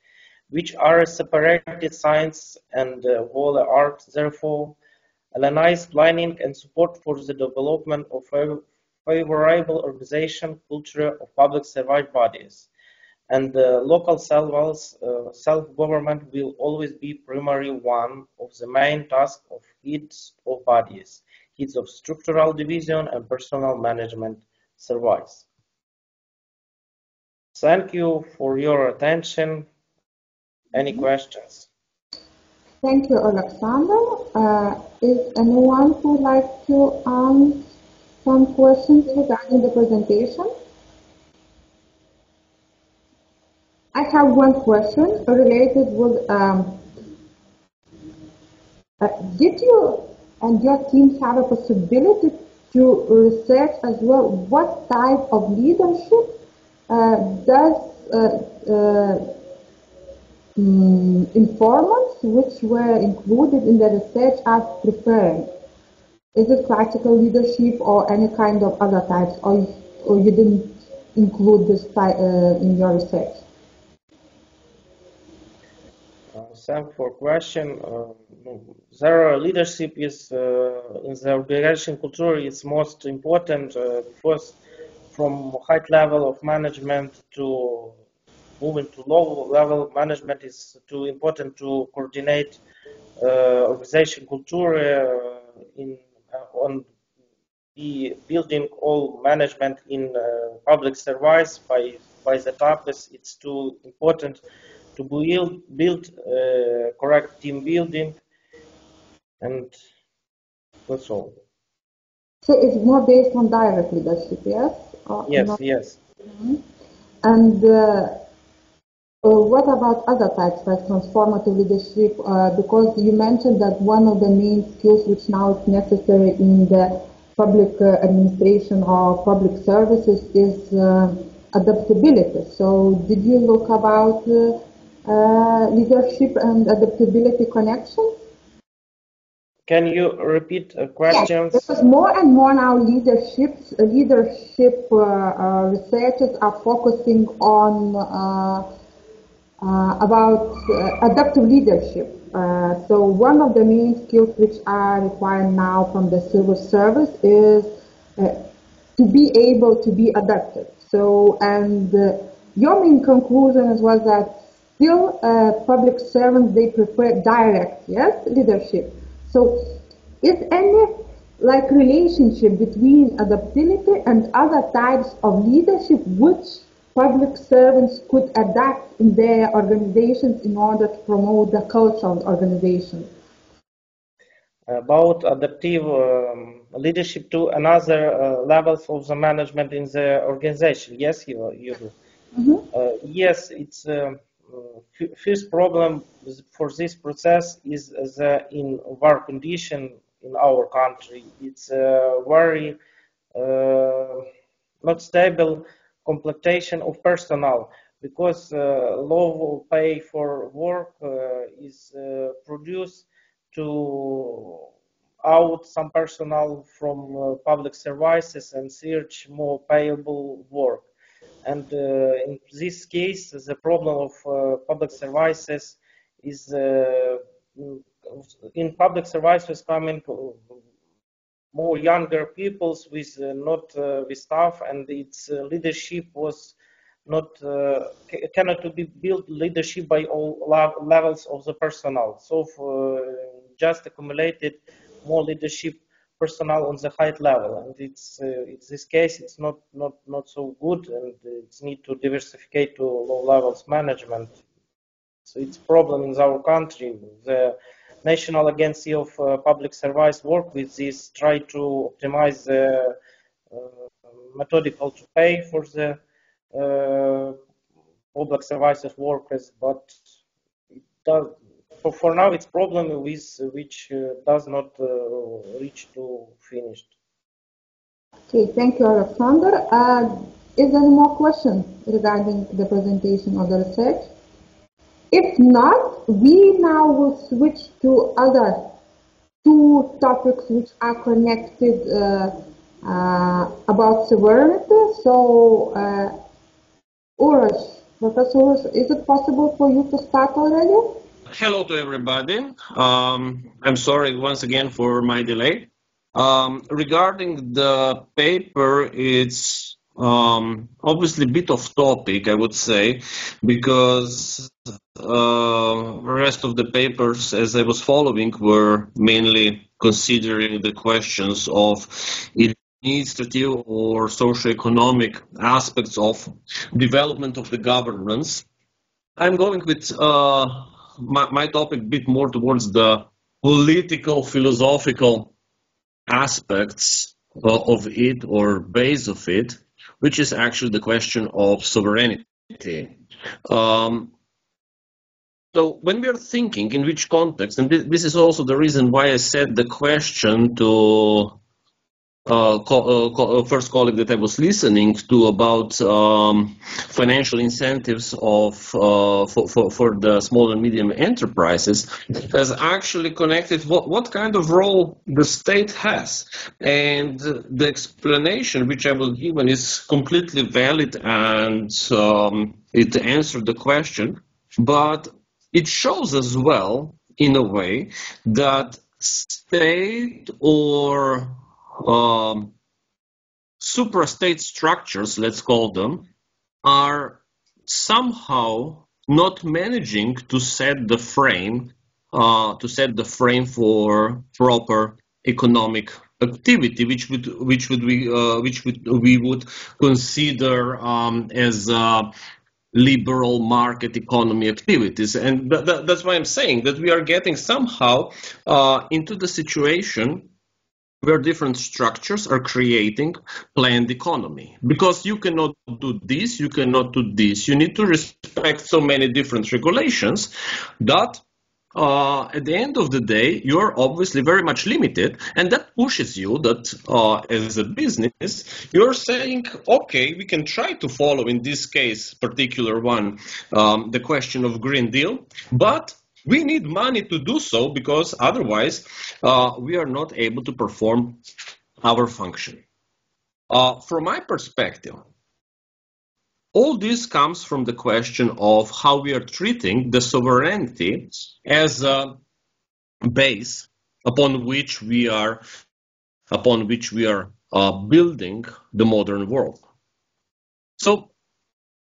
which are a separated science and whole art, therefore analyze planning and support for the development of a favorable organization culture of public service bodies. And local self-government will always be primary one of the main tasks of heads of bodies, heads of structural division and personal management service. Thank you for your attention. Any questions? Thank you, Oleksandr. Is anyone who would like to ask some questions regarding the presentation? I have one question related with, did you and your team have a possibility to research as well what type of leadership does informants which were included in the research are preferring? Is it classical leadership or any kind of other types, or you didn't include this type in your research? Thanks for question. Their leadership is in the organization culture is most important because from high level of management to moving to low level management is too important to coordinate organization culture on the building all management in public service by the task. It's too important to build correct team building, and that's all. So it's more based on direct leadership, yes? Yes, yes. Mm-hmm. And what about other types like transformative leadership? Because you mentioned that one of the main skills which now is necessary in the public administration or public services is adaptability. So did you look about leadership and adaptability connections? Can you repeat questions? Yes, because more and more now leadership researchers are focusing on about adaptive leadership. So one of the main skills which are required now from the civil service is to be able to be adaptive. So, and your main conclusion was that still public servants, they prefer direct, yes, leadership. So is any like relationship between adaptability and other types of leadership which public servants could adapt in their organizations in order to promote the culture of the organization? About adaptive leadership to another levels of the management in the organization. Yes, you do. Mm-hmm. Yes, it's first problem for this process is the in work condition in our country. It's very not stable completion of personnel, because low pay for work is produced to out some personnel from public services and search more payable work. And in this case, the problem of public services is in public services coming more younger peoples with not with staff, and its leadership was not cannot to be built leadership by all levels of the personnel. So just accumulated more leadership personnel on the high level, and it's this case it's not so good, and it's need to diversify to low levels management. So it's problem in our country. The National Agency of Public Service work with this, try to optimize the methodical to pay for the public services workers, but it does, for now it's problem with which does not reach to finished. Okay, thank you, Oleksandr. Is there any more questions regarding the presentation of the research? If not, we now will switch to other two topics which are connected about sovereignty. So, Uroš, Professor Uroš, is it possible for you to start already? Hello to everybody. I'm sorry once again for my delay. Regarding the paper, it's obviously a bit off topic, I would say, because the rest of the papers, as I was following, were mainly considering the questions of administrative or socio-economic aspects of development of the governance. I'm going with my topic a bit more towards the political, philosophical aspects of it, or base of it, which is actually the question of sovereignty. So when we are thinking in which context, and this is also the reason why I said the question to first colleague that I was listening to about financial incentives of for the small and medium enterprises, has actually connected what kind of role the state has, and the explanation which I will give is completely valid, and it answered the question, but it shows as well in a way that state or suprastate structures, let's call them, are somehow not managing to set the frame for proper economic activity, which we would consider as liberal market economy activities. And that's why I'm saying that we are getting somehow into the situation where different structures are creating planned economy. Because you cannot do this, you cannot do this. You need to respect so many different regulations that at the end of the day, you're obviously very much limited, and that pushes you that as a business, you're saying, okay, we can try to follow, in this case, particular one, the question of Green Deal, but we need money to do so because otherwise we are not able to perform our function. From my perspective, all this comes from the question of how we are treating the sovereignty as a base upon which we are building the modern world. So,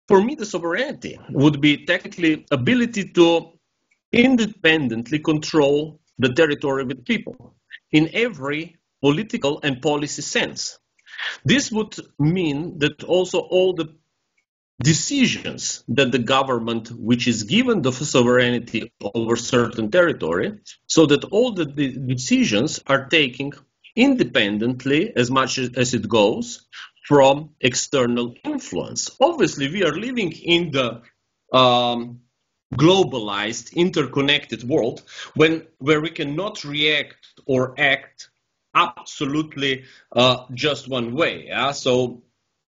for me, the sovereignty would be technically ability to independently control the territory with people in every political and policy sense. This would mean that also all the decisions that the government which is given the sovereignty over certain territory, so that all the decisions are taken independently as much as it goes from external influence. Obviously, we are living in the globalized, interconnected world where we cannot react or act absolutely just one way. Yeah? So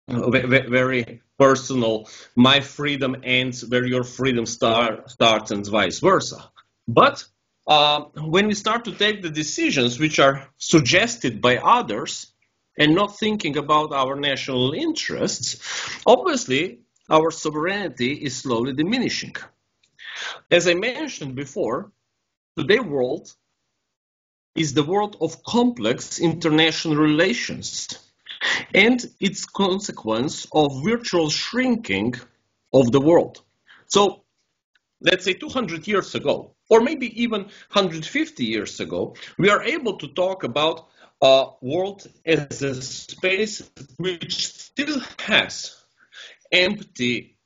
very personal, my freedom ends where your freedom starts and vice versa. But when we start to take the decisions which are suggested by others and not thinking about our national interests, obviously our sovereignty is slowly diminishing. As I mentioned before, today's world is the world of complex international relations and its consequence of virtual shrinking of the world. So, let's say 200 years ago, or maybe even 150 years ago, we are able to talk about a world as a space which still has empty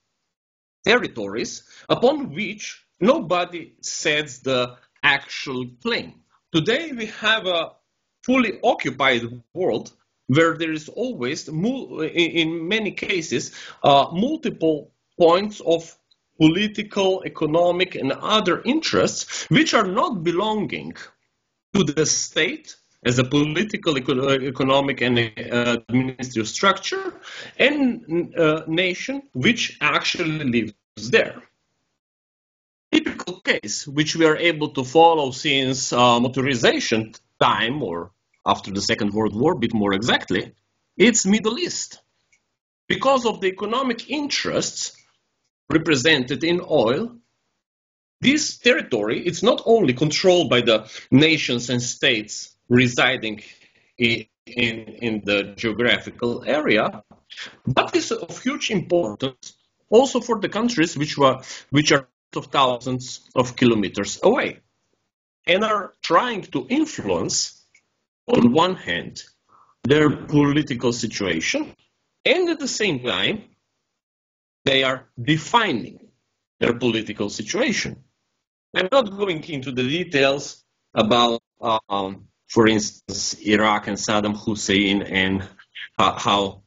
territories upon which nobody sets the actual claim. Today we have a fully occupied world where there is always, in many cases, multiple points of political, economic, and other interests which are not belonging to the state as a political, economic, and administrative structure, and nation which actually lives there. Typical case, which we are able to follow since motorization time, or after the Second World War, a bit more exactly, it's Middle East. Because of the economic interests represented in oil, this territory, it's not only controlled by the nations and states residing in the geographical area, but is of huge importance also for the countries which are of thousands of kilometers away and are trying to influence, on one hand, their political situation, and at the same time, they are defining their political situation. I'm not going into the details about, for instance, Iraq and Saddam Hussein and how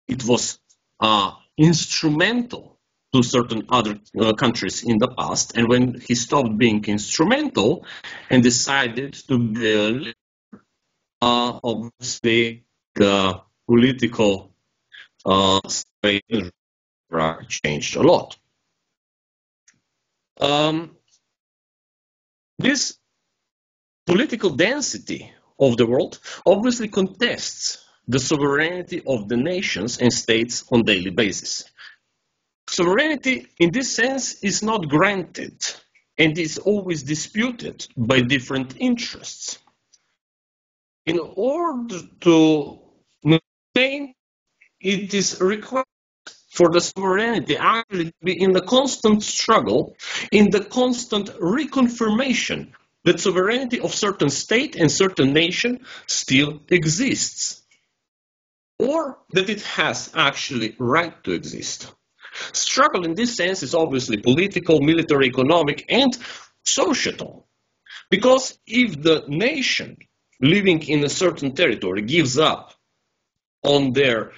it was instrumental to certain other countries in the past, and when he stopped being instrumental and decided to be a leader, obviously the political situation changed a lot. This political density of the world obviously contests the sovereignty of the nations and states on a daily basis. Sovereignty, in this sense, is not granted and is always disputed by different interests. In order to maintain, it is required for the sovereignty actually to be in the constant struggle, in the constant reconfirmation that sovereignty of certain state and certain nation still exists, or that it has actually right to exist. Struggle in this sense is obviously political, military, economic, and societal. Because if the nation living in a certain territory gives up on their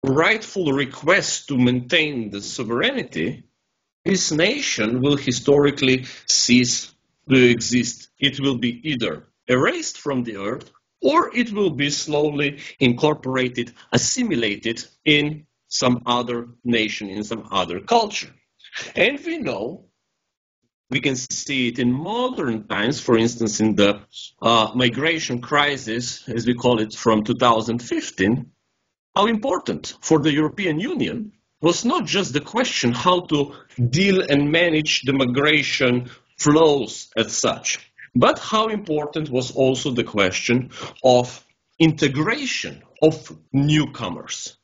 rightful request to maintain the sovereignty, this nation will historically cease to exist. It will be either erased from the earth, or it will be slowly incorporated, assimilated in some other nation, in some other culture. And we know, we can see it in modern times, for instance, in the migration crisis, as we call it, from 2015, how important for the European Union was not just the question how to deal and manage the migration flows as such, but how important was also the question of integration of newcomers.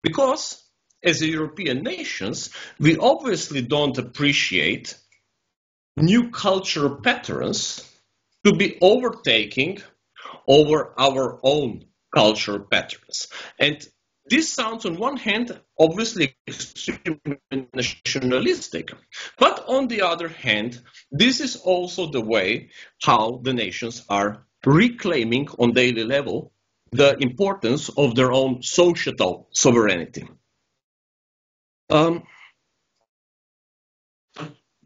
Because as European nations, we obviously don't appreciate new cultural patterns to be overtaking over our own cultural patterns. And this sounds on one hand obviously extremely nationalistic, but on the other hand, this is also the way how the nations are reclaiming on daily level the importance of their own societal sovereignty.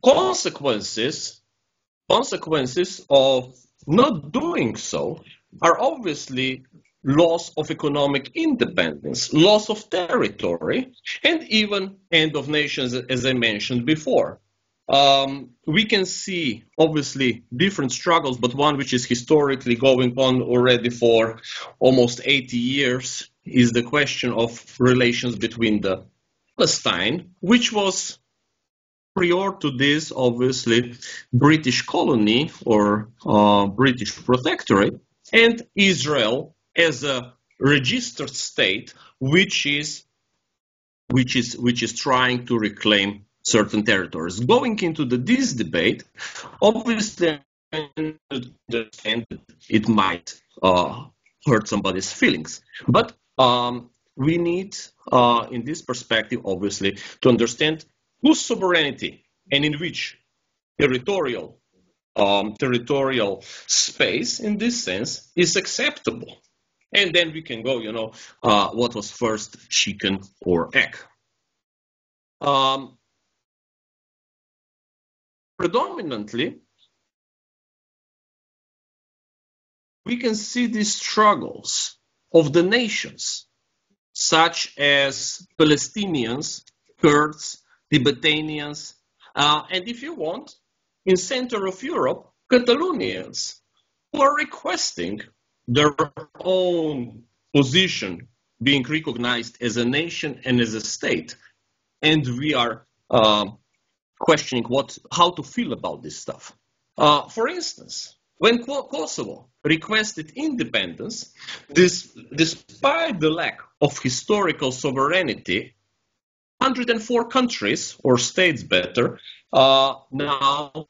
Consequences of not doing so are obviously loss of economic independence, loss of territory, and even end of nations, as I mentioned before. We can see, obviously, different struggles, but one which is historically going on already for almost 80 years is the question of relations between the Palestine, which was prior to this, obviously, British colony or British protectorate, and Israel as a registered state, which is trying to reclaim certain territories. Going into this debate, obviously, it might hurt somebody's feelings, but we need, in this perspective, obviously, to understand whose sovereignty and in which territorial space, in this sense, is acceptable. And then we can go, what was first, chicken or egg? Predominantly, we can see these struggles of the nations, such as Palestinians, Kurds, Tibetanians, and if you want, in center of Europe, Catalonians, who are requesting their own position being recognized as a nation and as a state. And we are questioning how to feel about this stuff. For instance, when Kosovo requested independence, despite the lack of historical sovereignty, 104 countries, or states better, now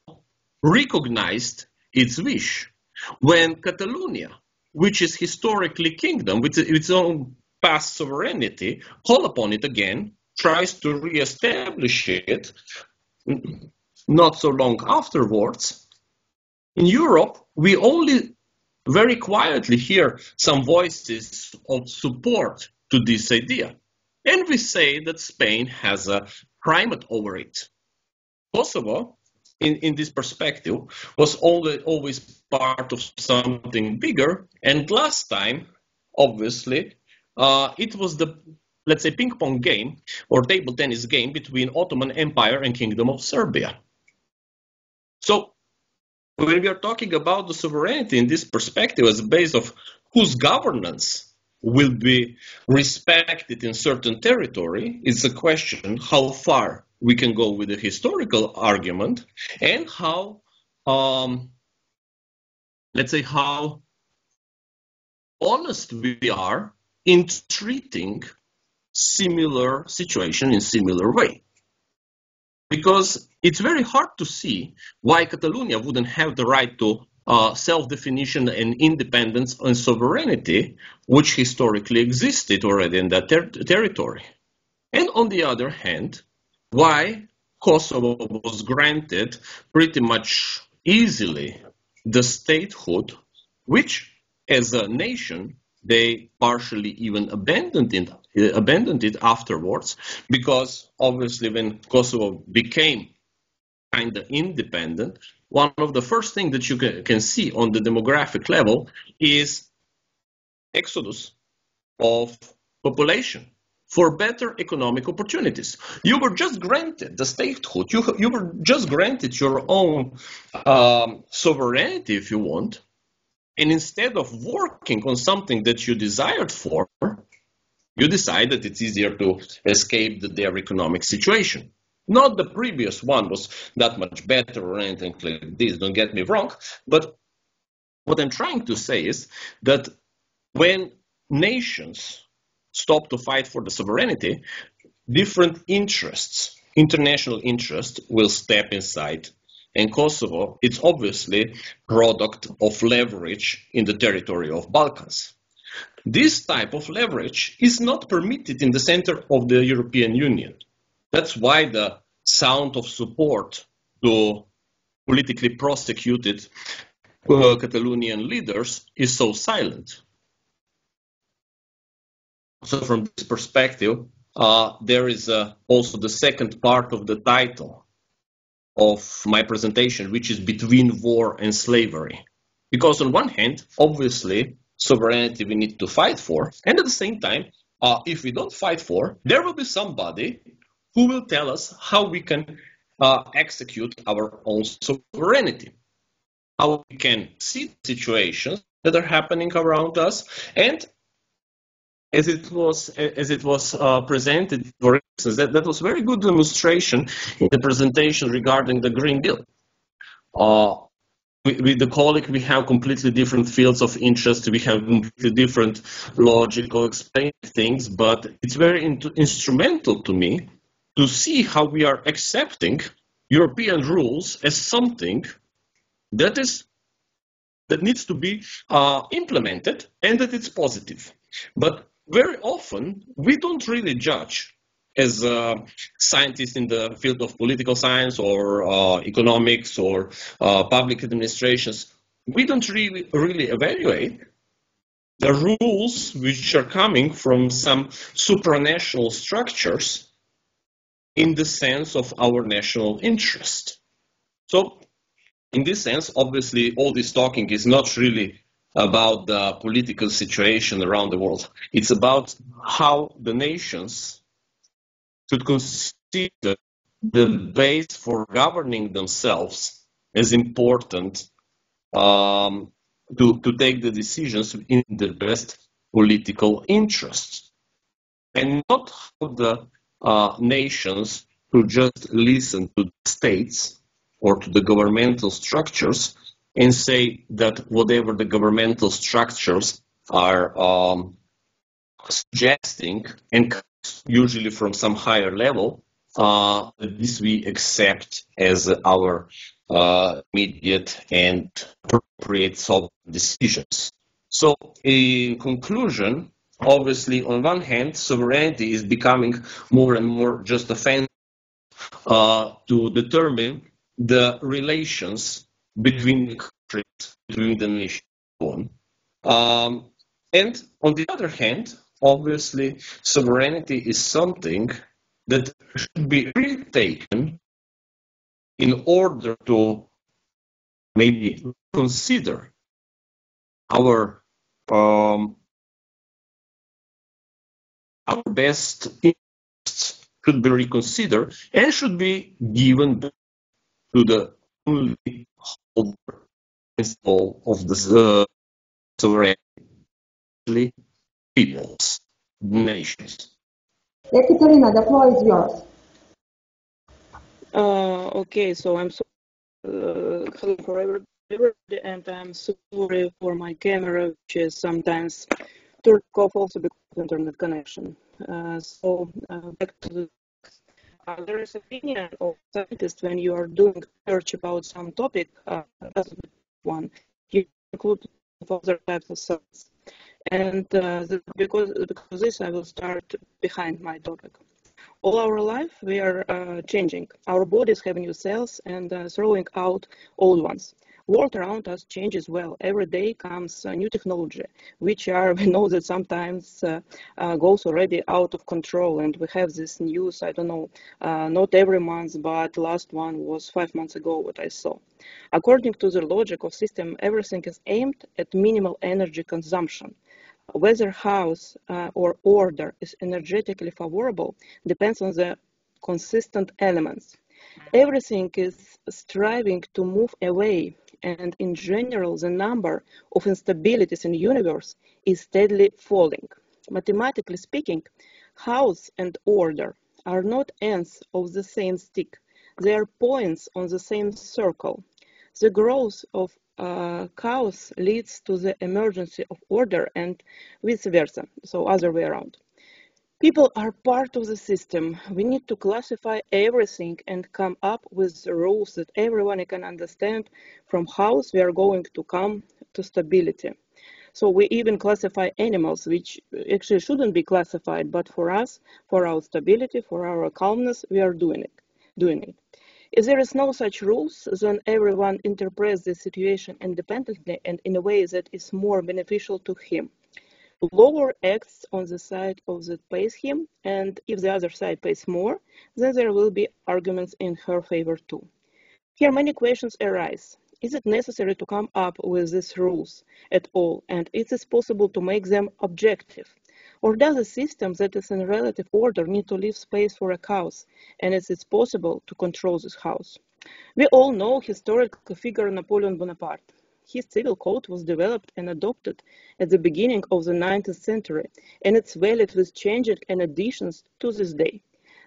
recognized its wish. When Catalonia, which is historically kingdom with its own past sovereignty, call upon it again, tries to re-establish it not so long afterwards. In Europe, we only very quietly hear some voices of support to this idea. And we say that Spain has a primate over it. Kosovo, in this perspective, was always part of something bigger. And last time, obviously, it was the, let's say, ping pong game or table tennis game between Ottoman Empire and Kingdom of Serbia. So when we are talking about the sovereignty in this perspective as a base of whose governance will be respected in certain territory, it's a question how far we can go with the historical argument and how, let's say, how honest we are in treating similar situation in similar way. Because it's very hard to see why Catalonia wouldn't have the right to self-definition and independence and sovereignty, which historically existed already in that territory. And on the other hand, why Kosovo was granted pretty much easily the statehood, which as a nation, they partially even abandoned it afterwards, because obviously when Kosovo became kind of independent, one of the first things that you can see on the demographic level is exodus of population for better economic opportunities. You were just granted the statehood. You were just granted your own sovereignty, if you want. And instead of working on something that you desired for, you decide that it's easier to escape their economic situation. Not the previous one was that much better or anything like this, don't get me wrong. But what I'm trying to say is that when nations stop to fight for the sovereignty, different interests, international interests, will step inside. And Kosovo, it's obviously product of leverage in the territory of Balkans. This type of leverage is not permitted in the center of the European Union. That's why the sound of support to politically prosecuted Catalonian leaders is so silent. So from this perspective, there is also the second part of the title of my presentation, which is Between War and Slavery. Because on one hand, obviously, sovereignty we need to fight for, and at the same time, if we don't fight for, there will be somebody who will tell us how we can execute our own sovereignty, how we can see situations that are happening around us, and as it was presented, for instance, that was very good demonstration in the presentation regarding the Green Deal. With the colleague, we have completely different fields of interest. We have completely different logical explaining things, but it's very instrumental to me to see how we are accepting European rules as something that needs to be implemented and that it's positive. But very often, we don't really judge as scientists in the field of political science or economics or public administrations. We don't really evaluate the rules which are coming from some supranational structures in the sense of our national interest. So, in this sense, obviously, all this talking is not really about the political situation around the world. It's about how the nations should consider the base for governing themselves as important to take the decisions in the best political interests. And not how the nations to just listen to the states or to the governmental structures and say that whatever the governmental structures are suggesting, and usually from some higher level, this we accept as our immediate and appropriate sovereign decisions. So, in conclusion, obviously, on one hand, sovereignty is becoming more and more just a fancy to determine the relations between the countries, between the nations. And on the other hand, obviously, sovereignty is something that should be really taken in order to maybe consider our best interests should be reconsidered and should be given to the only holder principle of the sovereignty, peoples, nations. Ekaterina, the floor is yours. Okay, so I'm hello for everybody, and I'm sorry for my camera, which is sometimes turned off also because of internet connection. Back to the there is opinion of scientists when you are doing research about some topic, one, you include other types of cells. And because of this, I will start behind my topic. All our life, we are changing. Our bodies have new cells and throwing out old ones. World around us changes well. Every day comes new technology, which we know that sometimes goes already out of control. And we have this news, I don't know, not every month, but last one was 5 months ago, what I saw. According to the logic of system, everything is aimed at minimal energy consumption. Whether house or order is energetically favorable depends on the consistent elements. Everything is striving to move away, and in general, the number of instabilities in the universe is steadily falling. Mathematically speaking, house and order are not ends of the same stick. They are points on the same circle. The growth of chaos leads to the emergence of order and vice versa, so other way around. People are part of the system. We need to classify everything and come up with rules that everyone can understand from how we are going to come to stability. So we even classify animals, which actually shouldn't be classified, but for us, for our stability, for our calmness, we are doing it. If there is no such rules, then everyone interprets the situation independently and in a way that is more beneficial to him. Lower acts on the side of that pays him, and if the other side pays more, then there will be arguments in her favor too. Here many questions arise. Is it necessary to come up with these rules at all, and is it possible to make them objective? Or does a system that is in relative order need to leave space for a chaos, and is it possible to control this chaos? We all know historical figure Napoleon Bonaparte. His civil code was developed and adopted at the beginning of the 19th century, and it's valid with changes and additions to this day.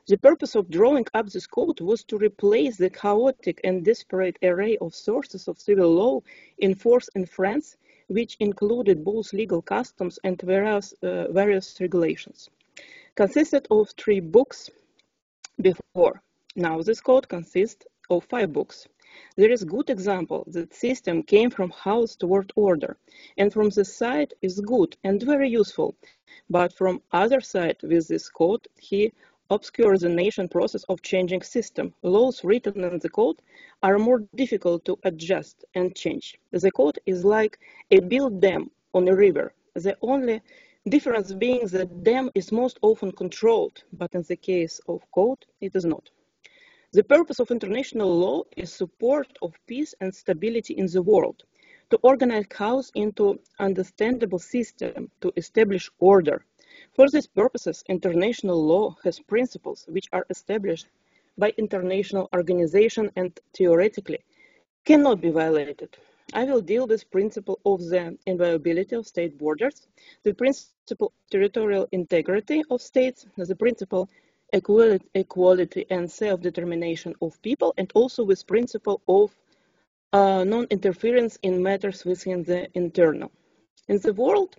The purpose of drawing up this code was to replace the chaotic and disparate array of sources of civil law in force in France, which included both legal customs and various regulations. Consisted of 3 books before. Now this code consists of 5 books. There is good example that system came from house toward order, and from the side is good and very useful, but from other side with this code he obscures the nation process of changing system. Laws written in the code are more difficult to adjust and change. The code is like a built dam on a river. The only difference being that dam is most often controlled, but in the case of code it is not. The purpose of international law is support of peace and stability in the world, to organize chaos into understandable system, to establish order. For these purposes, international law has principles which are established by international organization and theoretically cannot be violated. I will deal with principle of the inviolability of state borders, the principle of territorial integrity of states, the principle equality and self-determination of people, and also with principle of non-interference in matters within the internal. In the world,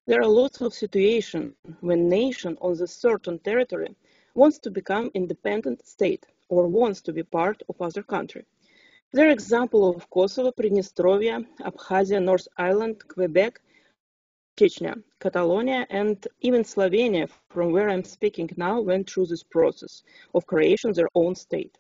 there are lots of situations when nation on a certain territory wants to become independent state or wants to be part of other country. There are examples of Kosovo, Pridnestrovia, Abkhazia, North Ireland, Quebec, Chechnya, Catalonia, and even Slovenia, from where I'm speaking now, went through this process of creation of their own state.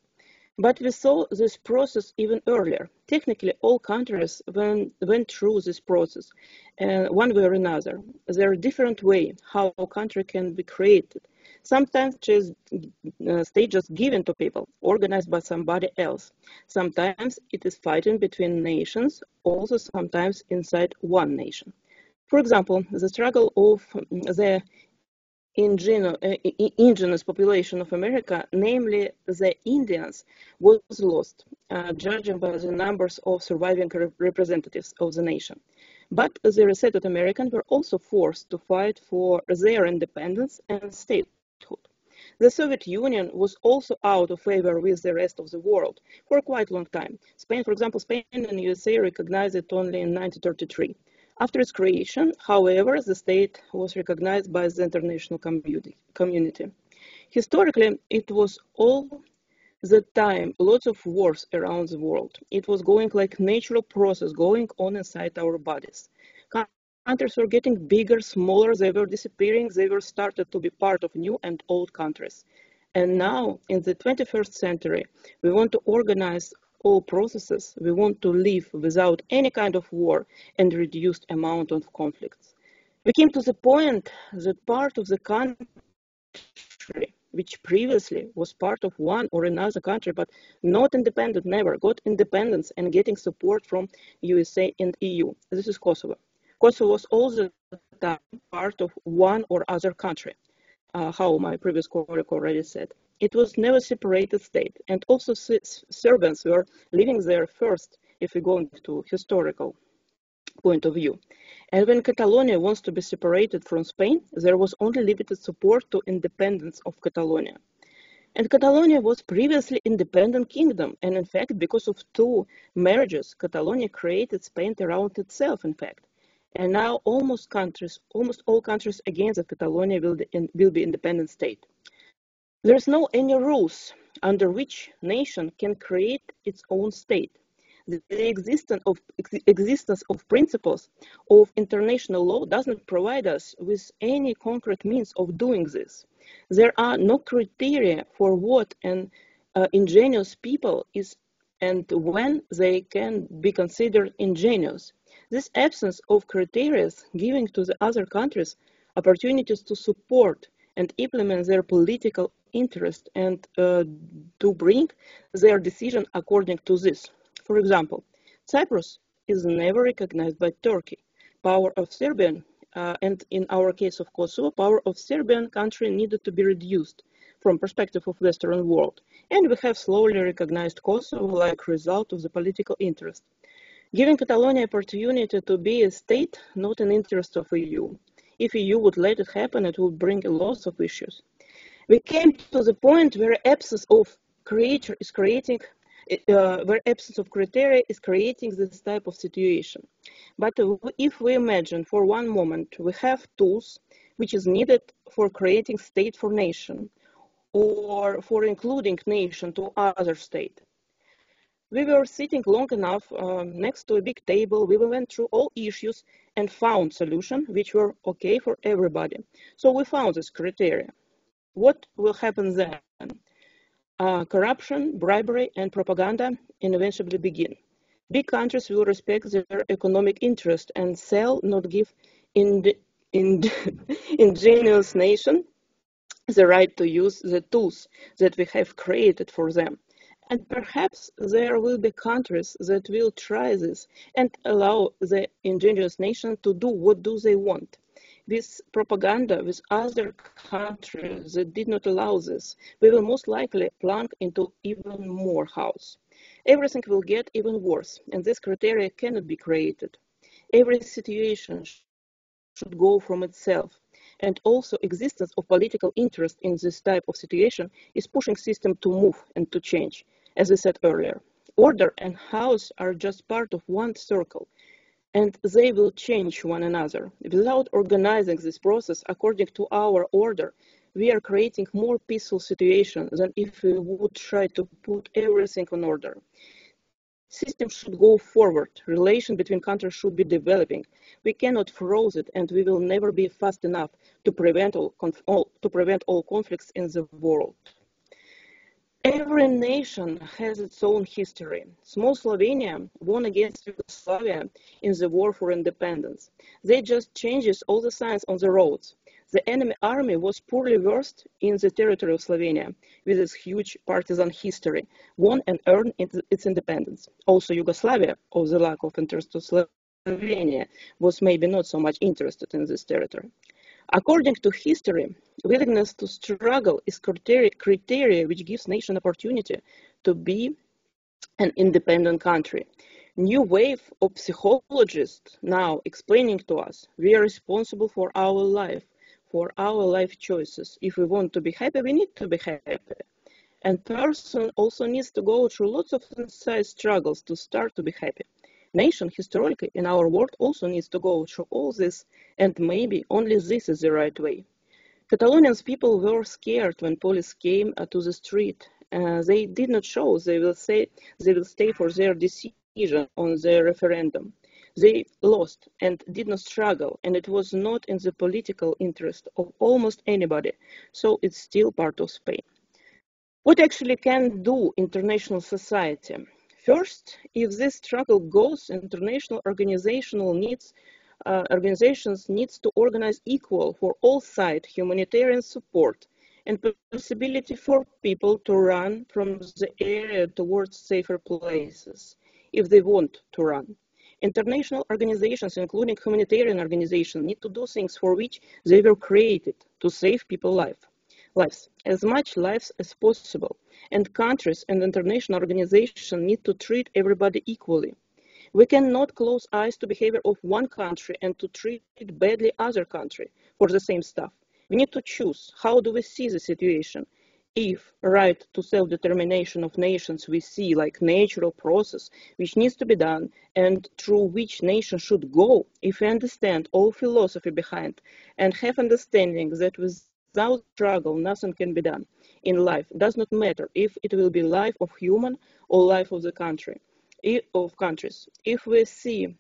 But we saw this process even earlier. Technically, all countries went through this process one way or another. There are different ways how a country can be created. Sometimes state just given to people, organized by somebody else. Sometimes it is fighting between nations, also sometimes inside one nation. For example, the struggle of the indigenous population of America, namely the Indians, was lost, judging by the numbers of surviving representatives of the nation. But the resettled Americans were also forced to fight for their independence and statehood. The Soviet Union was also out of favor with the rest of the world for a quite long time. Spain, for example, Spain and USA recognized it only in 1933. After its creation, however, the state was recognized by the international community. Historically, it was all the time lots of wars around the world. It was going like natural process going on inside our bodies. Countries were getting bigger, smaller, they were disappearing, they were started to be part of new and old countries. And now, in the 21st century, we want to organize all processes, we want to live without any kind of war and reduced amount of conflicts. We came to the point that part of the country, which previously was part of one or another country, but not independent, never got independence and getting support from USA and EU. This is Kosovo. Kosovo was all the time part of one or other country, how my previous colleague already said. It was never separated state, and also Serbians were living there first, if we go into historical point of view. And when Catalonia wants to be separated from Spain, there was only limited support to independence of Catalonia. And Catalonia was previously independent kingdom, and in fact, because of two marriages, Catalonia created Spain around itself, in fact. And now almost all countries against Catalonia will be independent state. There's no any rules under which nation can create its own state. The existence of principles of international law doesn't provide us with any concrete means of doing this. There are no criteria for what an ingenious people is and when they can be considered ingenious. This absence of criteria giving to the other countries opportunities to support and implement their political interest and to bring their decision according to this. For example, Cyprus is never recognized by Turkey. Power of Serbian, and in our case of Kosovo, power of Serbian country needed to be reduced from perspective of Western world. And we have slowly recognized Kosovo like result of the political interest. Giving Catalonia opportunity to be a state, not an interest of EU. If EU would let it happen, it would bring a loss of issues. We came to the point where absence of creator is creating where absence of criteria is creating this type of situation. But if we imagine for one moment we have tools which is needed for creating state for nation or for including nation to other state. We were sitting long enough next to a big table, we went through all issues and found solutions which were okay for everybody. So we found this criteria. What will happen then? Corruption, bribery, and propaganda inevitably begin. Big countries will respect their economic interest and shall not give ingenious nation the right to use the tools that we have created for them. And perhaps there will be countries that will try this and allow the ingenious nation to do what do they want. With propaganda with other countries that did not allow this, we will most likely plunge into even more chaos. Everything will get even worse, and this criteria cannot be created. Every situation should go from itself, and also existence of political interest in this type of situation is pushing system to move and to change. As I said earlier, order and chaos are just part of one circle, and they will change one another. Without organizing this process according to our order, we are creating more peaceful situation than if we would try to put everything in order. System should go forward. Relation between countries should be developing. We cannot freeze it, and we will never be fast enough to prevent all conflicts in the world. Every nation has its own history. Small Slovenia won against Yugoslavia in the war for independence. They just changed all the signs on the roads. The enemy army was poorly versed in the territory of Slovenia, with its huge partisan history, won and earned its independence. Also Yugoslavia, of the lack of interest to Slovenia, was maybe not so much interested in this territory. According to history, willingness to struggle is criteria which gives nation opportunity to be an independent country. New wave of psychologists now explaining to us we are responsible for our life choices. If we want to be happy, we need to be happy. And person also needs to go through lots of inside struggles to start to be happy. Nation historically in our world also needs to go through all this, and maybe only this is the right way. Catalonian people were scared when police came to the street. They did not show they will stay for their decision on the referendum. They lost and did not struggle, and it was not in the political interest of almost anybody, so it's still part of Spain. What actually can do international society? First, if this struggle goes, international organizations needs to organize equal for all sides humanitarian support and possibility for people to run from the area towards safer places, if they want to run. International organizations, including humanitarian organizations, need to do things for which they were created, to save people's lives, as much lives as possible. And countries and international organizations need to treat everybody equally. We cannot close eyes to behavior of one country and to treat badly other country for the same stuff. We need to choose how do we see the situation. If right to self-determination of nations we see like natural process which needs to be done and through which nation should go, if we understand all philosophy behind and have understanding that without struggle nothing can be done in life, does not matter if it will be life of human or life of the country, of countries. If we see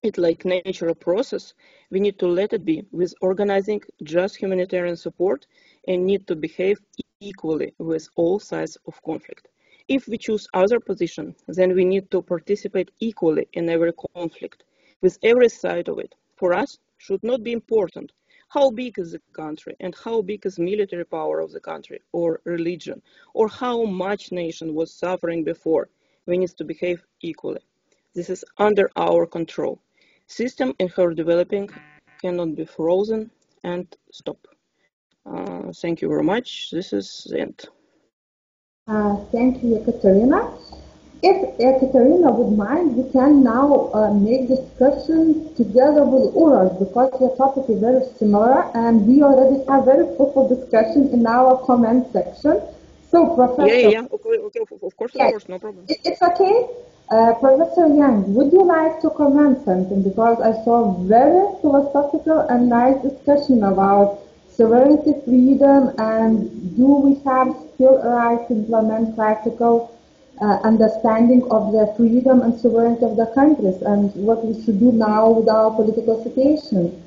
it like natural process, we need to let it be with organizing just humanitarian support and need to behave equally with all sides of conflict. If we choose other position, then we need to participate equally in every conflict, with every side of it. For us, should not be important how big is the country and how big is military power of the country or religion, or how much nation was suffering before. We need to behave equally. This is under our control. System in her developing cannot be frozen and stop. Thank you very much. This is the end. Thank you, Ekaterina. If Ekaterina would mind, we can now make discussion together with Uroš because your topic is very similar and we already have very fruitful discussion in our comment section. So, Professor... Yeah, okay, of course, no problem. It's okay. Professor Young, would you like to comment something? Because I saw very philosophical and nice discussion about sovereignty, freedom, and do we have still a right to implement practical understanding of the freedom and sovereignty of the countries and what we should do now with our political situation.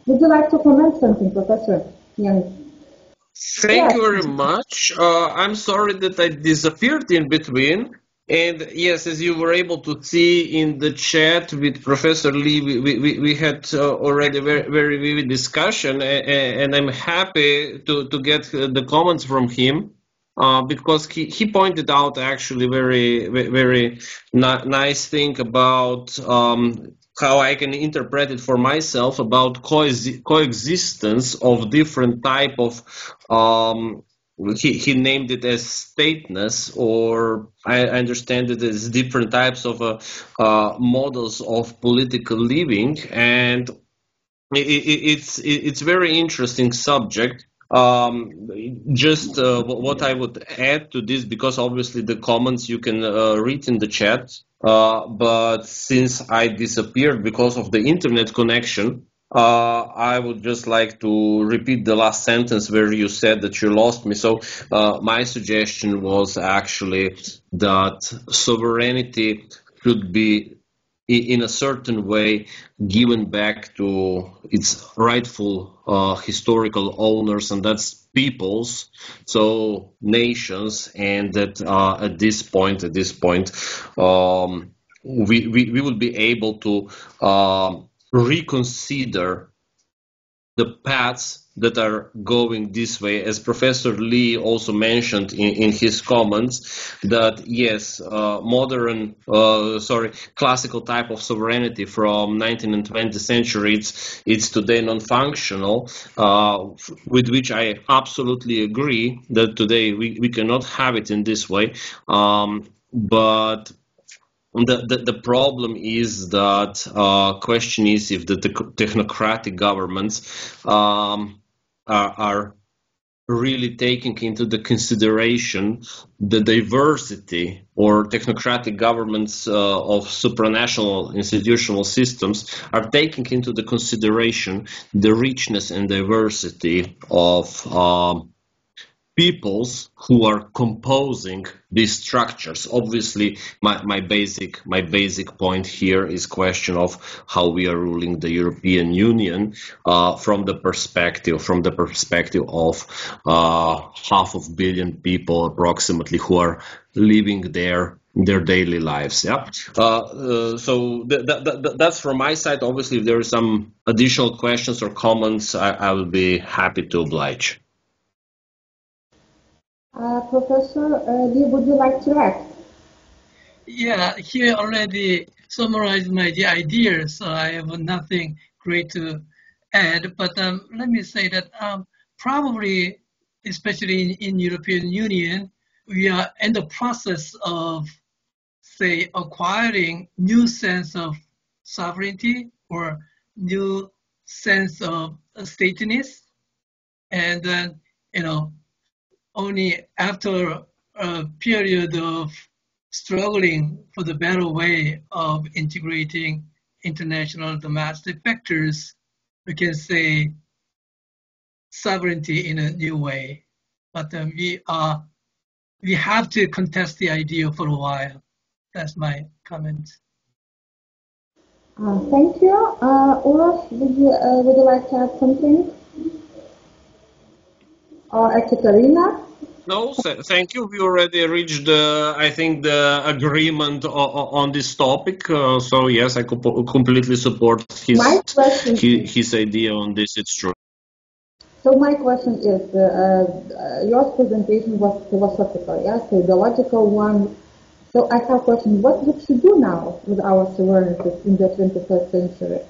Would you like to comment something, Professor Young? Thank you very much. I'm sorry that I disappeared in between. And yes, as you were able to see in the chat with Professor Lee, we had already very vivid discussion, and I'm happy to get the comments from him because he pointed out actually very nice thing about how I can interpret it for myself about coexistence of different type of he named it as stateness, or I understand it as different types of models of political living, and it's very interesting subject. Just what I would add to this, because obviously the comments you can read in the chat, but since I disappeared because of the internet connection, I would just like to repeat the last sentence where you said that you lost me. So my suggestion was actually that sovereignty should be in a certain way given back to its rightful historical owners, and that's peoples, so nations, and that at this point we will be able to reconsider the paths that are going this way, as Professor Lee also mentioned in his comments, that yes, classical type of sovereignty from 19th and 20th century, it's today non-functional, with which I absolutely agree that today we cannot have it in this way, but the problem is that question is if the technocratic governments are really taking into the consideration the diversity, or technocratic governments of supranational institutional systems are taking into the consideration the richness and diversity of peoples who are composing these structures. Obviously, my basic point here is question of how we are ruling the European Union from the perspective of 500 million people approximately who are living their daily lives. Yeah. So that's from my side. Obviously, if there are some additional questions or comments, I will be happy to oblige. Professor Lee, would you like to react? Yeah, he already summarized my ideas, so I have nothing great to add. But let me say that probably, especially in European Union, we are in the process of, say, acquiring new sense of sovereignty or new sense of statelessness, and then only after a period of struggling for the better way of integrating international domestic factors, we can say sovereignty in a new way. But we have to contest the idea for a while. That's my comment. Thank you. Uroš, would you like to add something? Or Ekaterina? No, thank you. We already reached, I think, the agreement on this topic. So yes, I completely support his idea on this. It's true. So my question is, your presentation was philosophical, yes, ideological one. So I have a question: what we should do now with our sovereignty in the 21st century?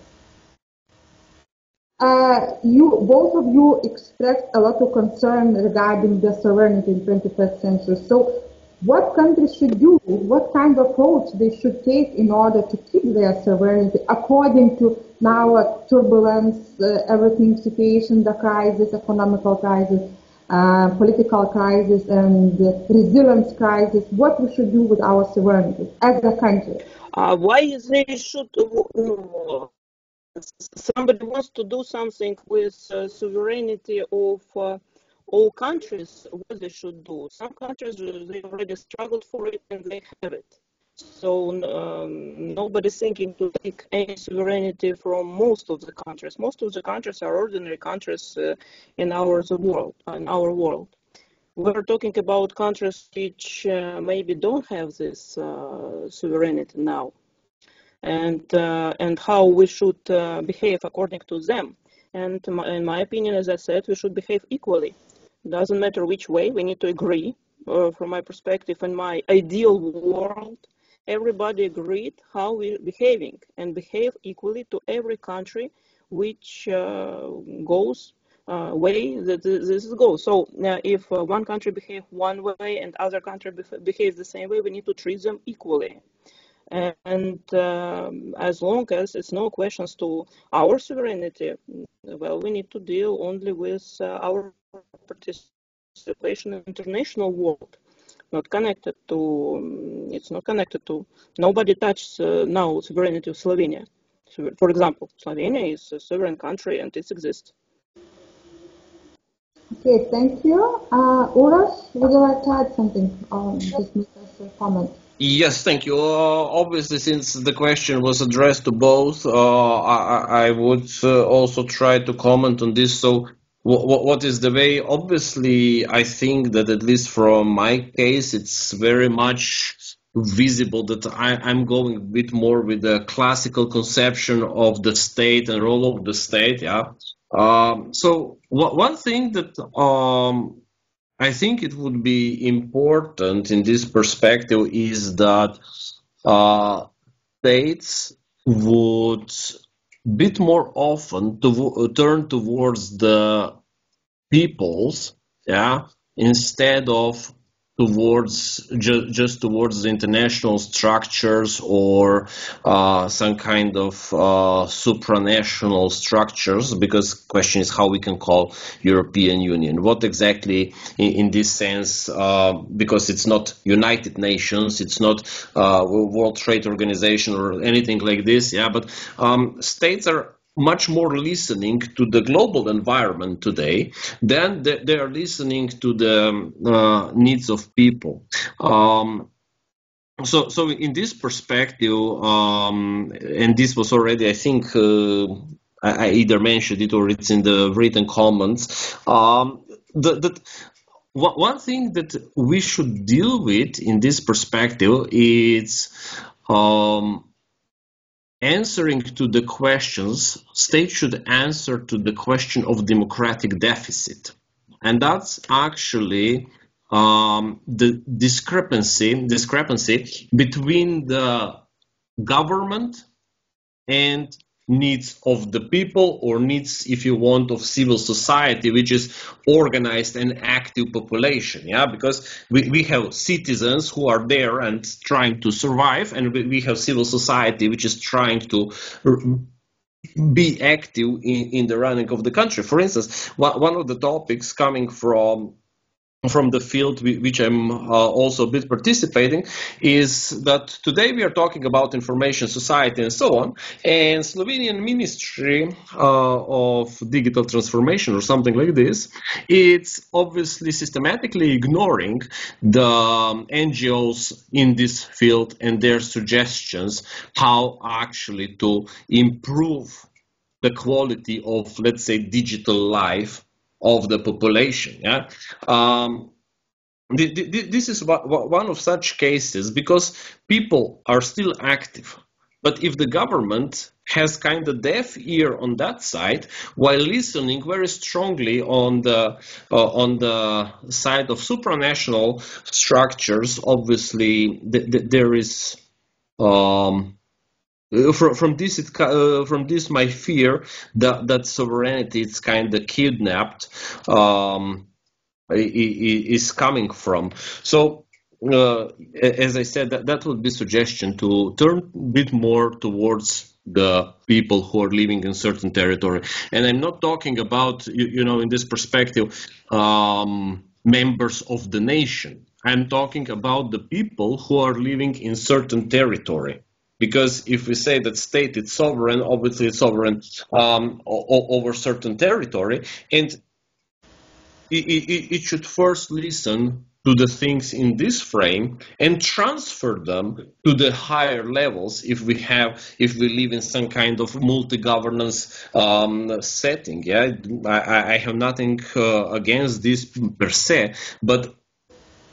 Both of you expressed a lot of concern regarding the sovereignty in 21st century. So what countries should do, what kind of approach they should take in order to keep their sovereignty according to now turbulence, everything situation, the crisis, economical crisis, political crisis, and resilience crisis, what we should do with our sovereignty as a country? Why they should... somebody wants to do something with sovereignty of all countries, what they should do. Some countries, they already struggled for it and they have it. So nobody's thinking to take any sovereignty from most of the countries. Most of the countries are ordinary countries in our world. We're talking about countries which maybe don't have this sovereignty now. And how we should behave according to them. And in my opinion, as I said, we should behave equally. Doesn't matter which way, we need to agree. From my perspective, in my ideal world, everybody agreed how we're behaving and behave equally to every country which goes way that this goes. So if one country behaves one way and other country behaves the same way, we need to treat them equally. And as long as it's no questions to our sovereignty, well, we need to deal only with our participation in the international world. Not connected to, it's not connected to, nobody touches now sovereignty of Slovenia. So, for example, Slovenia is a sovereign country and it exists. Okay, thank you. Uroš, would you like to add something on this comment? Yes, thank you. Obviously, since the question was addressed to both, I would also try to comment on this. So, what is the way? Obviously, I think that at least from my case, it's very much visible that I'm going a bit more with the classical conception of the state and role of the state. Yeah. So, one thing that I think it would be important in this perspective is that states would bit more often turn towards the peoples, yeah, instead of towards just towards the international structures or some kind of supranational structures, because the question is how we can call European Union. What exactly in this sense, because it's not United Nations, it's not World Trade Organization or anything like this, yeah, but states are much more listening to the global environment today than they are listening to the needs of people. So in this perspective, and this was already, I think, I either mentioned it or it's in the written comments, that one thing that we should deal with in this perspective is answering to the questions. States should answer to the question of democratic deficit, and that's actually the discrepancy between the government and needs of the people, or needs, if you want, of civil society, which is organized and active population. Yeah, because we have citizens who are there and trying to survive, and we have civil society which is trying to be active in the running of the country. For instance, one of the topics coming from the field which I'm also a bit participating is that today we are talking about information society and so on, and Slovenian Ministry of Digital Transformation or something like this, it's obviously systematically ignoring the NGOs in this field and their suggestions how actually to improve the quality of, let's say, digital life of the population. Yeah, this is one of such cases, because people are still active, but if the government has kind of deaf ear on that side, while listening very strongly on the side of supranational structures, obviously there is. From this my fear that sovereignty is kind of kidnapped is coming from. So as I said, that would be suggestion to turn a bit more towards the people who are living in certain territory. And I'm not talking about, in this perspective, members of the nation. I'm talking about the people who are living in certain territory. Because if we say that state is sovereign, obviously it's sovereign over certain territory, and it should first listen to the things in this frame and transfer them to the higher levels if we live in some kind of multi-governance setting. Yeah, I have nothing against this per se, but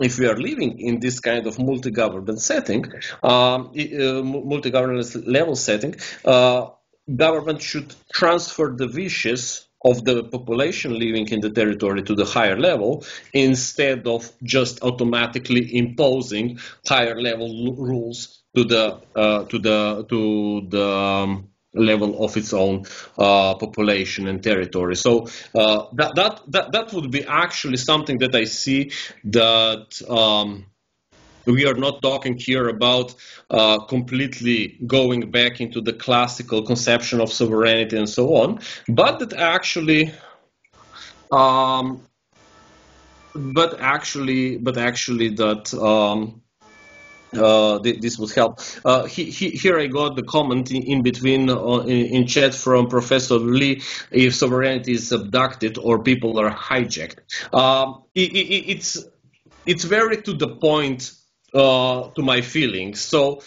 if we are living in this kind of multi-governance setting, multi-governance level setting, government should transfer the wishes of the population living in the territory to the higher level, instead of just automatically imposing higher level rules to the level of its own population and territory. So that would be actually something that I see, that we are not talking here about completely going back into the classical conception of sovereignty and so on, but that actually this would help. Here I got the comment in between in chat from Professor Lee: if sovereignty is abducted or people are hijacked. It's very to the point to my feelings. So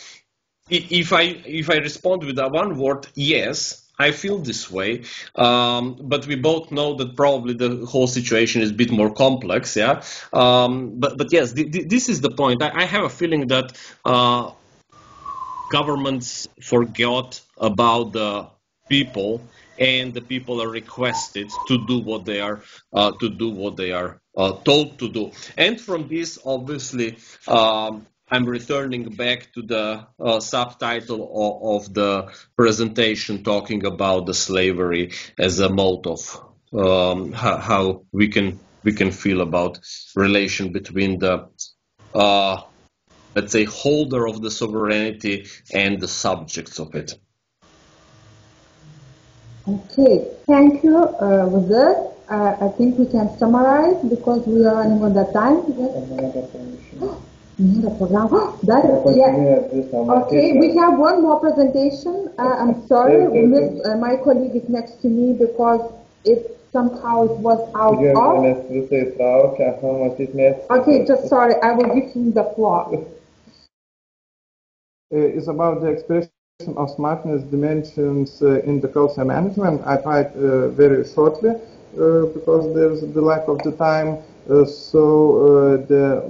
if I respond with one word, yes, I feel this way, but we both know that probably the whole situation is a bit more complex, yeah. But yes, this is the point. I have a feeling that governments forgot about the people, and the people are requested to do what they are told to do. And from this, obviously, I'm returning back to the subtitle of the presentation, talking about the slavery as a mode of how we can feel about relation between the let's say holder of the sovereignty and the subjects of it. Okay, thank you. With this, I think we can summarize because we are running on the time. Okay, we have one more presentation. I'm sorry, my colleague is next to me because it somehow it was out of. Okay, just sorry, I will give him the floor. It's about the expression of smartness dimensions in the culture management. I tried very shortly because there's the lack of the time. The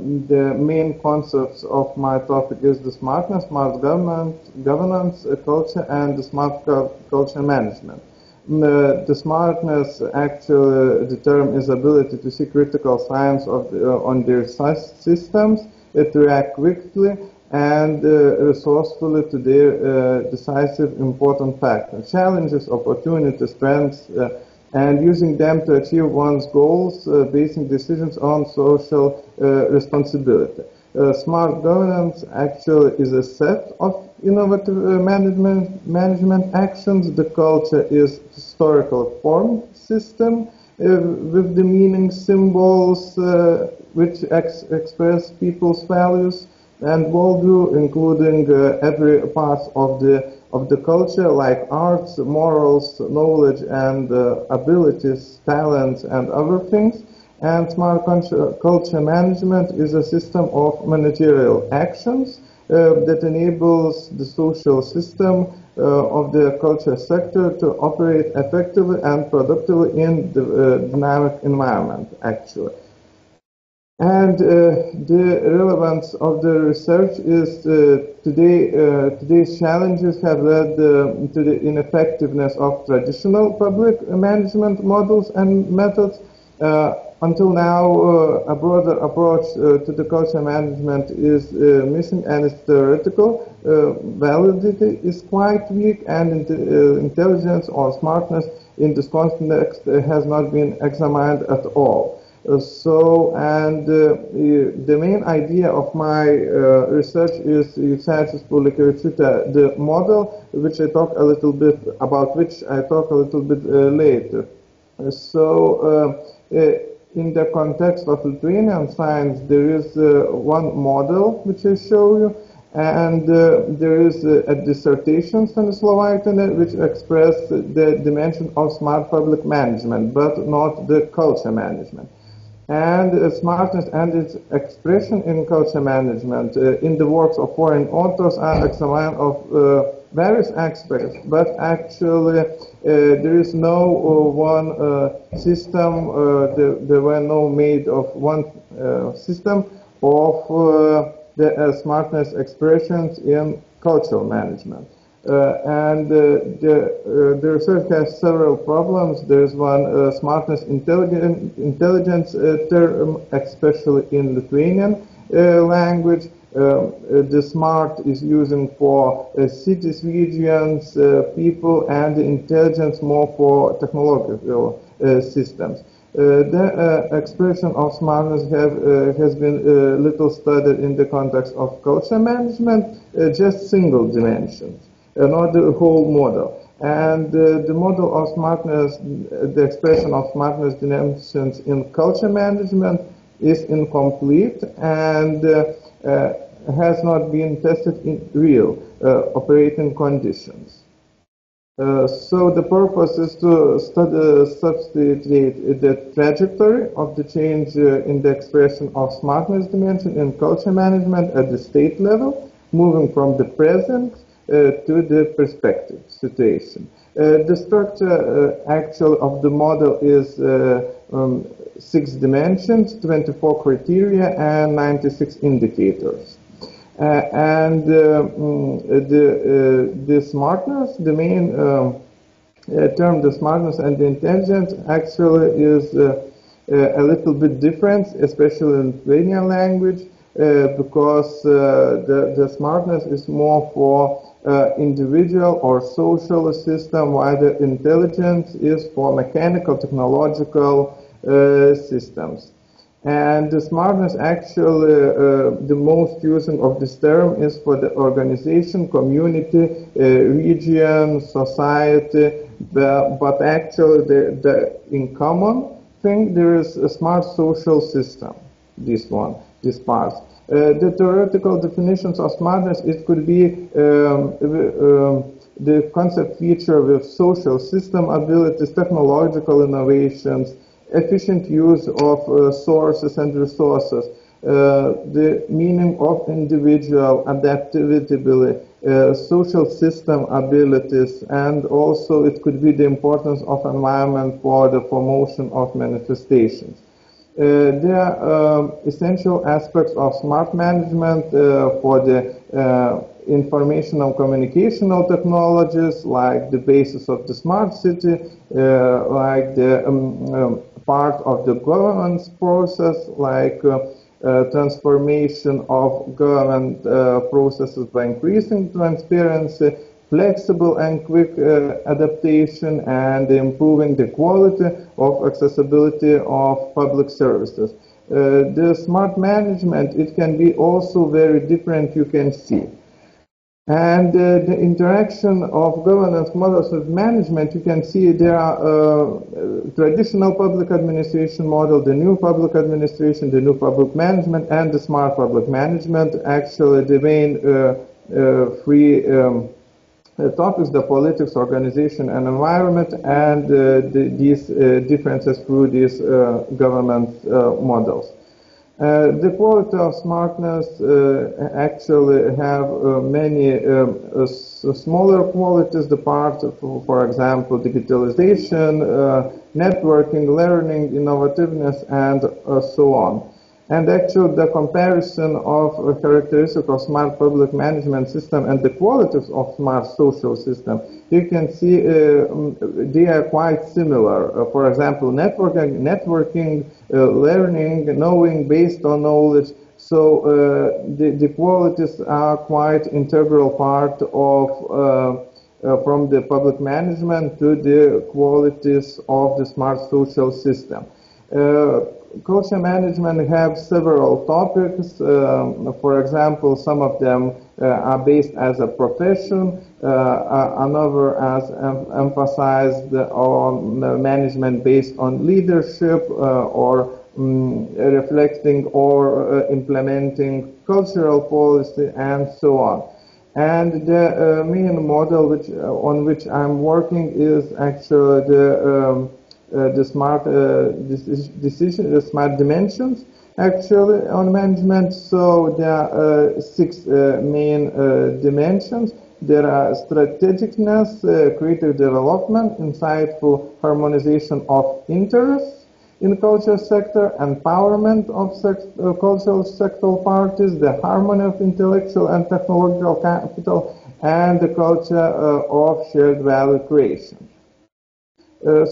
main concepts of my topic is the smartness, smart governance, culture, and the smart culture management. The smartness, actually, the term is ability to see critical signs on their systems, to react quickly and resourcefully to their decisive important factors, challenges, opportunities, strengths, and using them to achieve one's goals, basing decisions on social responsibility. Smart governance actually is a set of innovative management actions. The culture is historical form system with the meaning symbols which express people's values and worldview, including every part of the culture, like arts, morals, knowledge, and abilities, talents, and other things. And smart culture management is a system of managerial actions that enables the social system of the culture sector to operate effectively and productively in the dynamic environment, actually. And the relevance of the research is today's challenges have led to the ineffectiveness of traditional public management models and methods. Until now, a broader approach to the culture management is missing, and its theoretical validity is quite weak, and intelligence or smartness in this context has not been examined at all. The main idea of my research is the model, which I talk a little bit about, later. In the context of Lithuanian science, there is one model which I show you, and there is a dissertation from the Slovakia which expresses the dimension of smart public management, but not the culture management. And smartness and its expression in culture management in the works of foreign authors are examined of various aspects, but actually there is no one system, there were no made of one system of the smartness expressions in cultural management. The research has several problems. There is one smartness intelligence term, especially in Lithuanian language. The smart is using for cities, regions, people, and the intelligence more for technological systems. The expression of smartness has been little studied in the context of culture management, just single dimensions. Not the whole model. And the model of smartness, the expression of smartness dimensions in culture management is incomplete and has not been tested in real operating conditions. So the purpose is to substitute the trajectory of the change in the expression of smartness dimension in culture management at the state level, moving from the present to the perspective situation. The structure actual of the model is 6 dimensions, 24 criteria, and 96 indicators. The smartness, the main term, the smartness and the intelligence, actually is a little bit different, especially in Lithuanian language, because the smartness is more for individual or social system, while the intelligence is for mechanical, technological systems. And the smartness, actually, the most using of this term is for the organization, community, region, society, but actually the in common thing, there is a smart social system, this part. The theoretical definitions of smartness, it could be the concept feature with social system abilities, technological innovations, efficient use of sources and resources, the meaning of individual adaptability, social system abilities, and also it could be the importance of environment for the promotion of manifestations. There are essential aspects of smart management for the informational communicational technologies, like the basis of the smart city, like the part of the governance process, like transformation of government processes by increasing transparency, flexible and quick adaptation, and improving the quality of accessibility of public services. The smart management, it can be also very different, you can see. And the interaction of governance models with management, you can see there are traditional public administration model, the new public administration, the new public management, and the smart public management. Actually, the main three topics, the politics, organization, and environment, and these differences through these government models. The quality of smartness actually have many smaller qualities, the part, for example, digitalization, networking, learning, innovativeness, and so on. And actually, the comparison of characteristics of smart public management system and the qualities of smart social system, you can see they are quite similar. For example, networking, learning, knowing based on knowledge. So the qualities are quite integral part of from the public management to the qualities of the smart social system. Culture management have several topics. For example, some of them are based as a profession, another as emphasized on management based on leadership or reflecting or implementing cultural policy, and so on. And the main model on which I'm working is actually the smart decision, the smart dimensions actually on management. So there are 6 main dimensions. There are strategicness, creative development, insightful harmonization of interests in culture sector, empowerment of cultural sectoral parties, the harmony of intellectual and technological capital, and the culture of shared value creation. There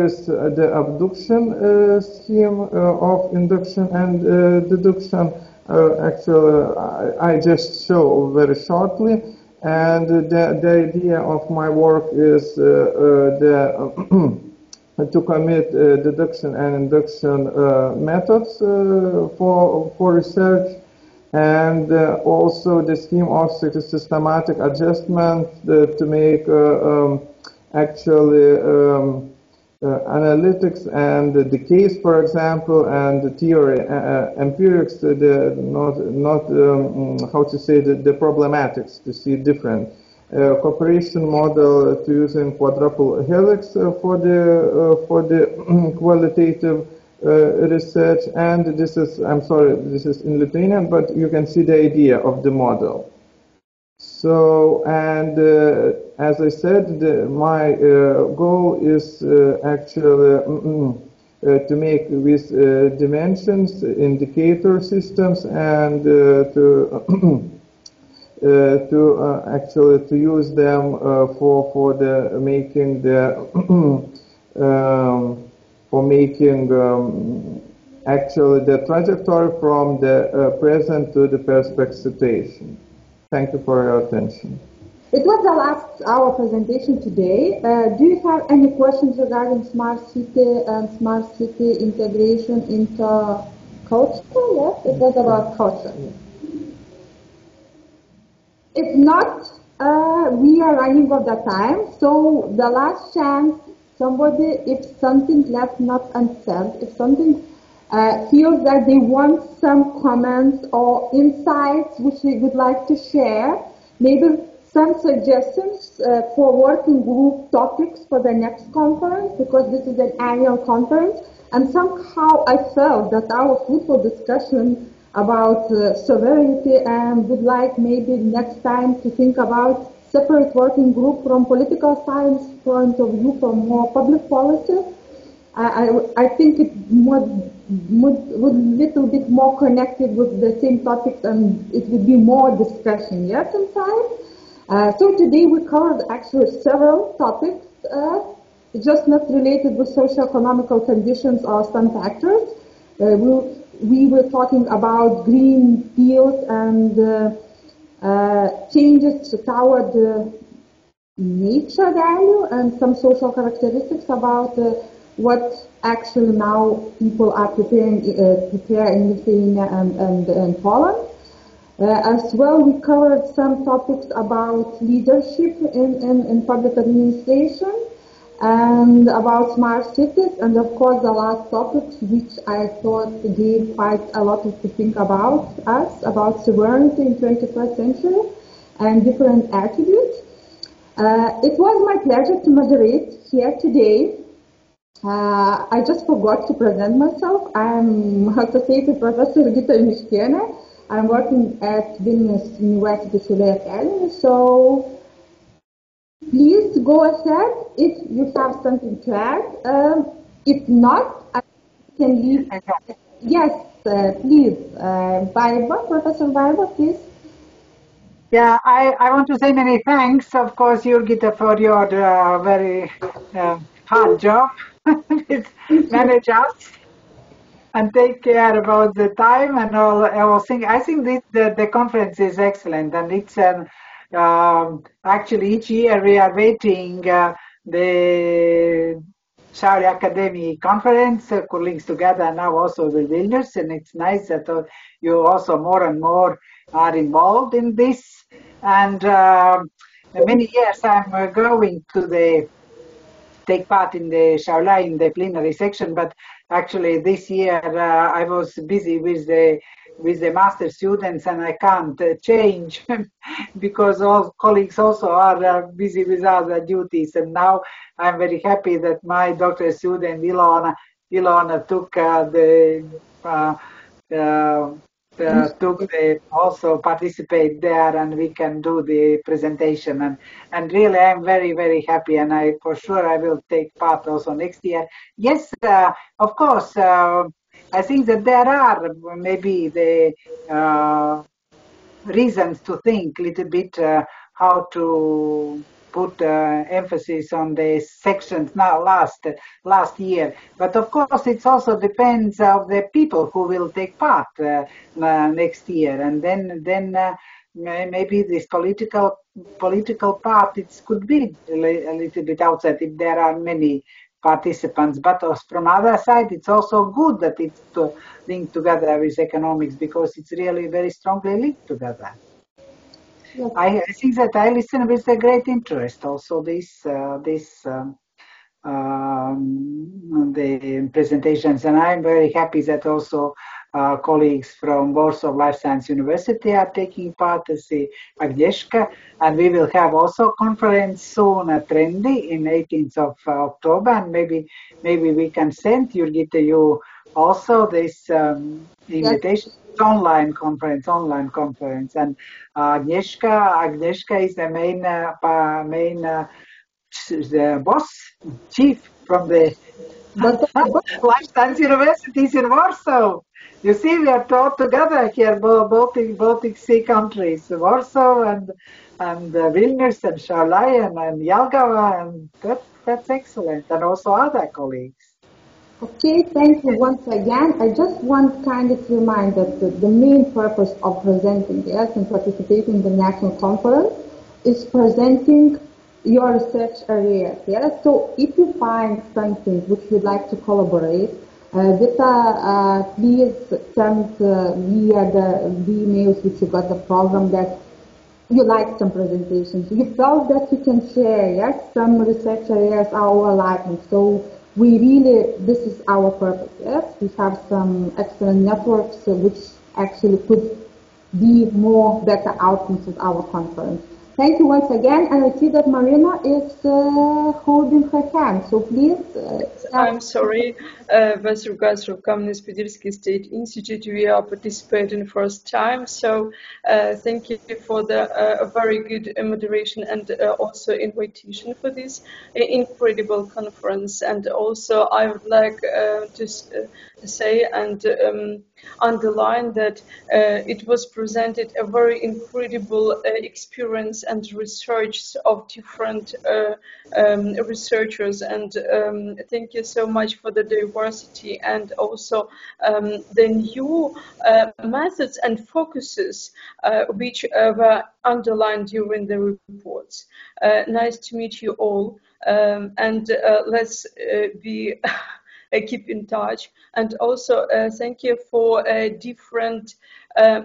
is the abduction scheme of induction and deduction. Actually, I just show very shortly, and the idea of my work is to commit deduction and induction methods for research, and also the scheme of systematic adjustment to make actually analytics and the case, for example, and the theory, empirics, how to say the problematics, to see different. Cooperation model to using quadruple helix for the qualitative research, and this is, I'm sorry, this is in Lithuanian, but you can see the idea of the model. So, and as I said, my goal is actually to make these dimensions indicator systems, and actually to use them for the making the actually the trajectory from the present to the perspective situation. Thank you for your attention. It was the last our presentation today. Do you have any questions regarding smart city and smart city integration into culture? Yes, it was about culture. If not, we are running out of time. So the last chance, somebody, if something left not unsaid, if something feels that they want some comments or insights which they would like to share, maybe some suggestions for working group topics for the next conference, because this is an annual conference, and somehow I felt that our fruitful discussion about sovereignty, and would like maybe next time to think about separate working group from political science point of view for more public policy. I think it would little bit more connected with the same topics, and it would be more discussion, yes, inside. So today we covered actually several topics, just not related with socio-economical conditions or some factors. We were talking about green fields and changes toward nature value and some social characteristics about what actually now people are prepare in Lithuania and Poland. As well, we covered some topics about leadership in public administration and about smart cities, and of course the last topics, which I thought gave quite a lot to think about us, about sovereignty in 21st century and different attributes. It was my pleasure to moderate here today. I just forgot to present myself. I'm Associate Professor Joniškienė. I'm working at Vilnius University Ekaterina. So please go ahead if you have something to add. If not, I can leave. Yes, please. Professor Vaiva, please. Yeah, I want to say many thanks, of course, Jurgita, for your very hard job. Manage us and take care about the time and all things. I think the conference is excellent, and it's actually each year we are waiting the Šiaulių Academy conference, colleagues together now also with Vilnius, and it's nice that you also more and more are involved in this. And many years I'm going to take part in the Šiauliai in the plenary section, but actually this year I was busy with the master students, and I can't change because all colleagues also are busy with other duties. And now I'm very happy that my doctoral student Ilona took also participate there, and we can do the presentation, and really I'm very, very happy, and I for sure I will take part also next year. Yes, of course, I think that there are maybe the reasons to think a little bit how to put emphasis on the sections now last year, but of course it also depends on the people who will take part next year, and then maybe this political part it could be a little bit outside if there are many participants, but from other side it's also good that it's linked together with economics, because it's really very strongly linked together. Yes. I think that I listen with a great interest also the presentations, and I'm very happy that also colleagues from Warsaw Life Science University are taking part, as Agnieszka, and we will have also a conference soon at Trenčin in 18th of October, and maybe we can send Jurgita you also this invitation. Yes. Online conference, and Agnieszka is the main the boss, chief from the Life Science Universities in Warsaw. You see, we are taught together here, Baltic Sea countries, Warsaw and Vilnius and Šiauliai and Jelgava, and that's excellent, and also other colleagues. Okay, thank you once again. I just want kind of to remind that the main purpose of presenting, yes, and participating in the national conference is presenting your research area. Yes? So if you find something which you'd like to collaborate, Vita, please send via the emails which you got the program that you like some presentations. You felt that you can share, yes, some research areas are overlapping. So we really, this is our purpose, yes? We have some excellent networks which actually could be more better outcomes of our conference. Thank you once again, and I see that Marina is holding her hand, so please. I'm sorry, with regards to Kamianets-Podilskyi State Institute, we are participating first time, so thank you for the very good moderation and also invitation for this incredible conference. And also I would like to say and underline that it was presented a very incredible experience and research of different researchers, and thank you so much for the diversity and also the new methods and focuses which were underlined during the reports. Nice to meet you all, and let's be keep in touch, and also thank you for different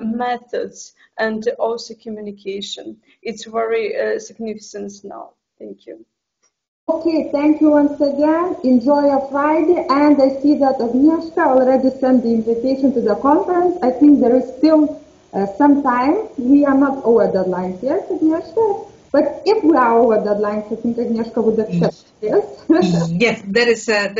methods and also communication. It's very significant now. Thank you. Okay, thank you once again. Enjoy your Friday, and I see that Agnieszka already sent the invitation to the conference. I think there is still some time. We are not over deadlines yet, Agnieszka, but if we are over deadlines, I think Agnieszka would accept. Yes. Yes, there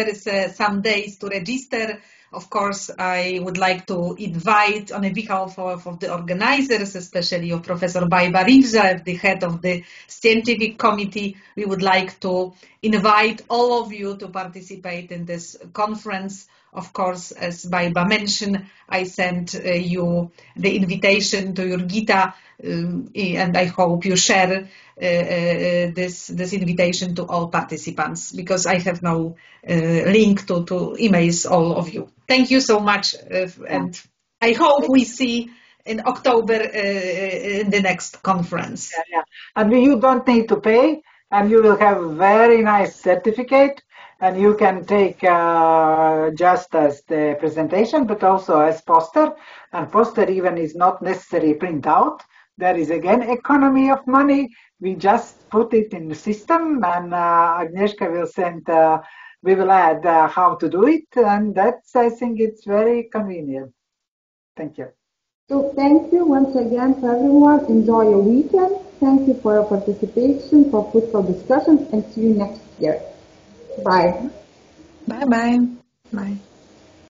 is some days to register. Of course, I would like to invite on behalf of the organizers, especially of Professor Baiba Rivza, the head of the scientific committee. We would like to invite all of you to participate in this conference. Of course, as Baiba mentioned, I sent you the invitation to Jurgita, and I hope you share this invitation to all participants, because I have no link to emails all of you. Thank you so much, and I hope we see in October in the next conference. Yeah. And you don't need to pay, and you will have a very nice certificate, and you can take just as the presentation, but also as poster, and poster even is not necessary print out. There is again economy of money. We just put it in the system, and Agnieszka will send, we will add how to do it, and that's, I think it's very convenient. Thank you. So thank you once again for everyone. Enjoy your weekend. Thank you for your participation, for fruitful discussions, and see you next year. Bye. Bye-bye. Bye.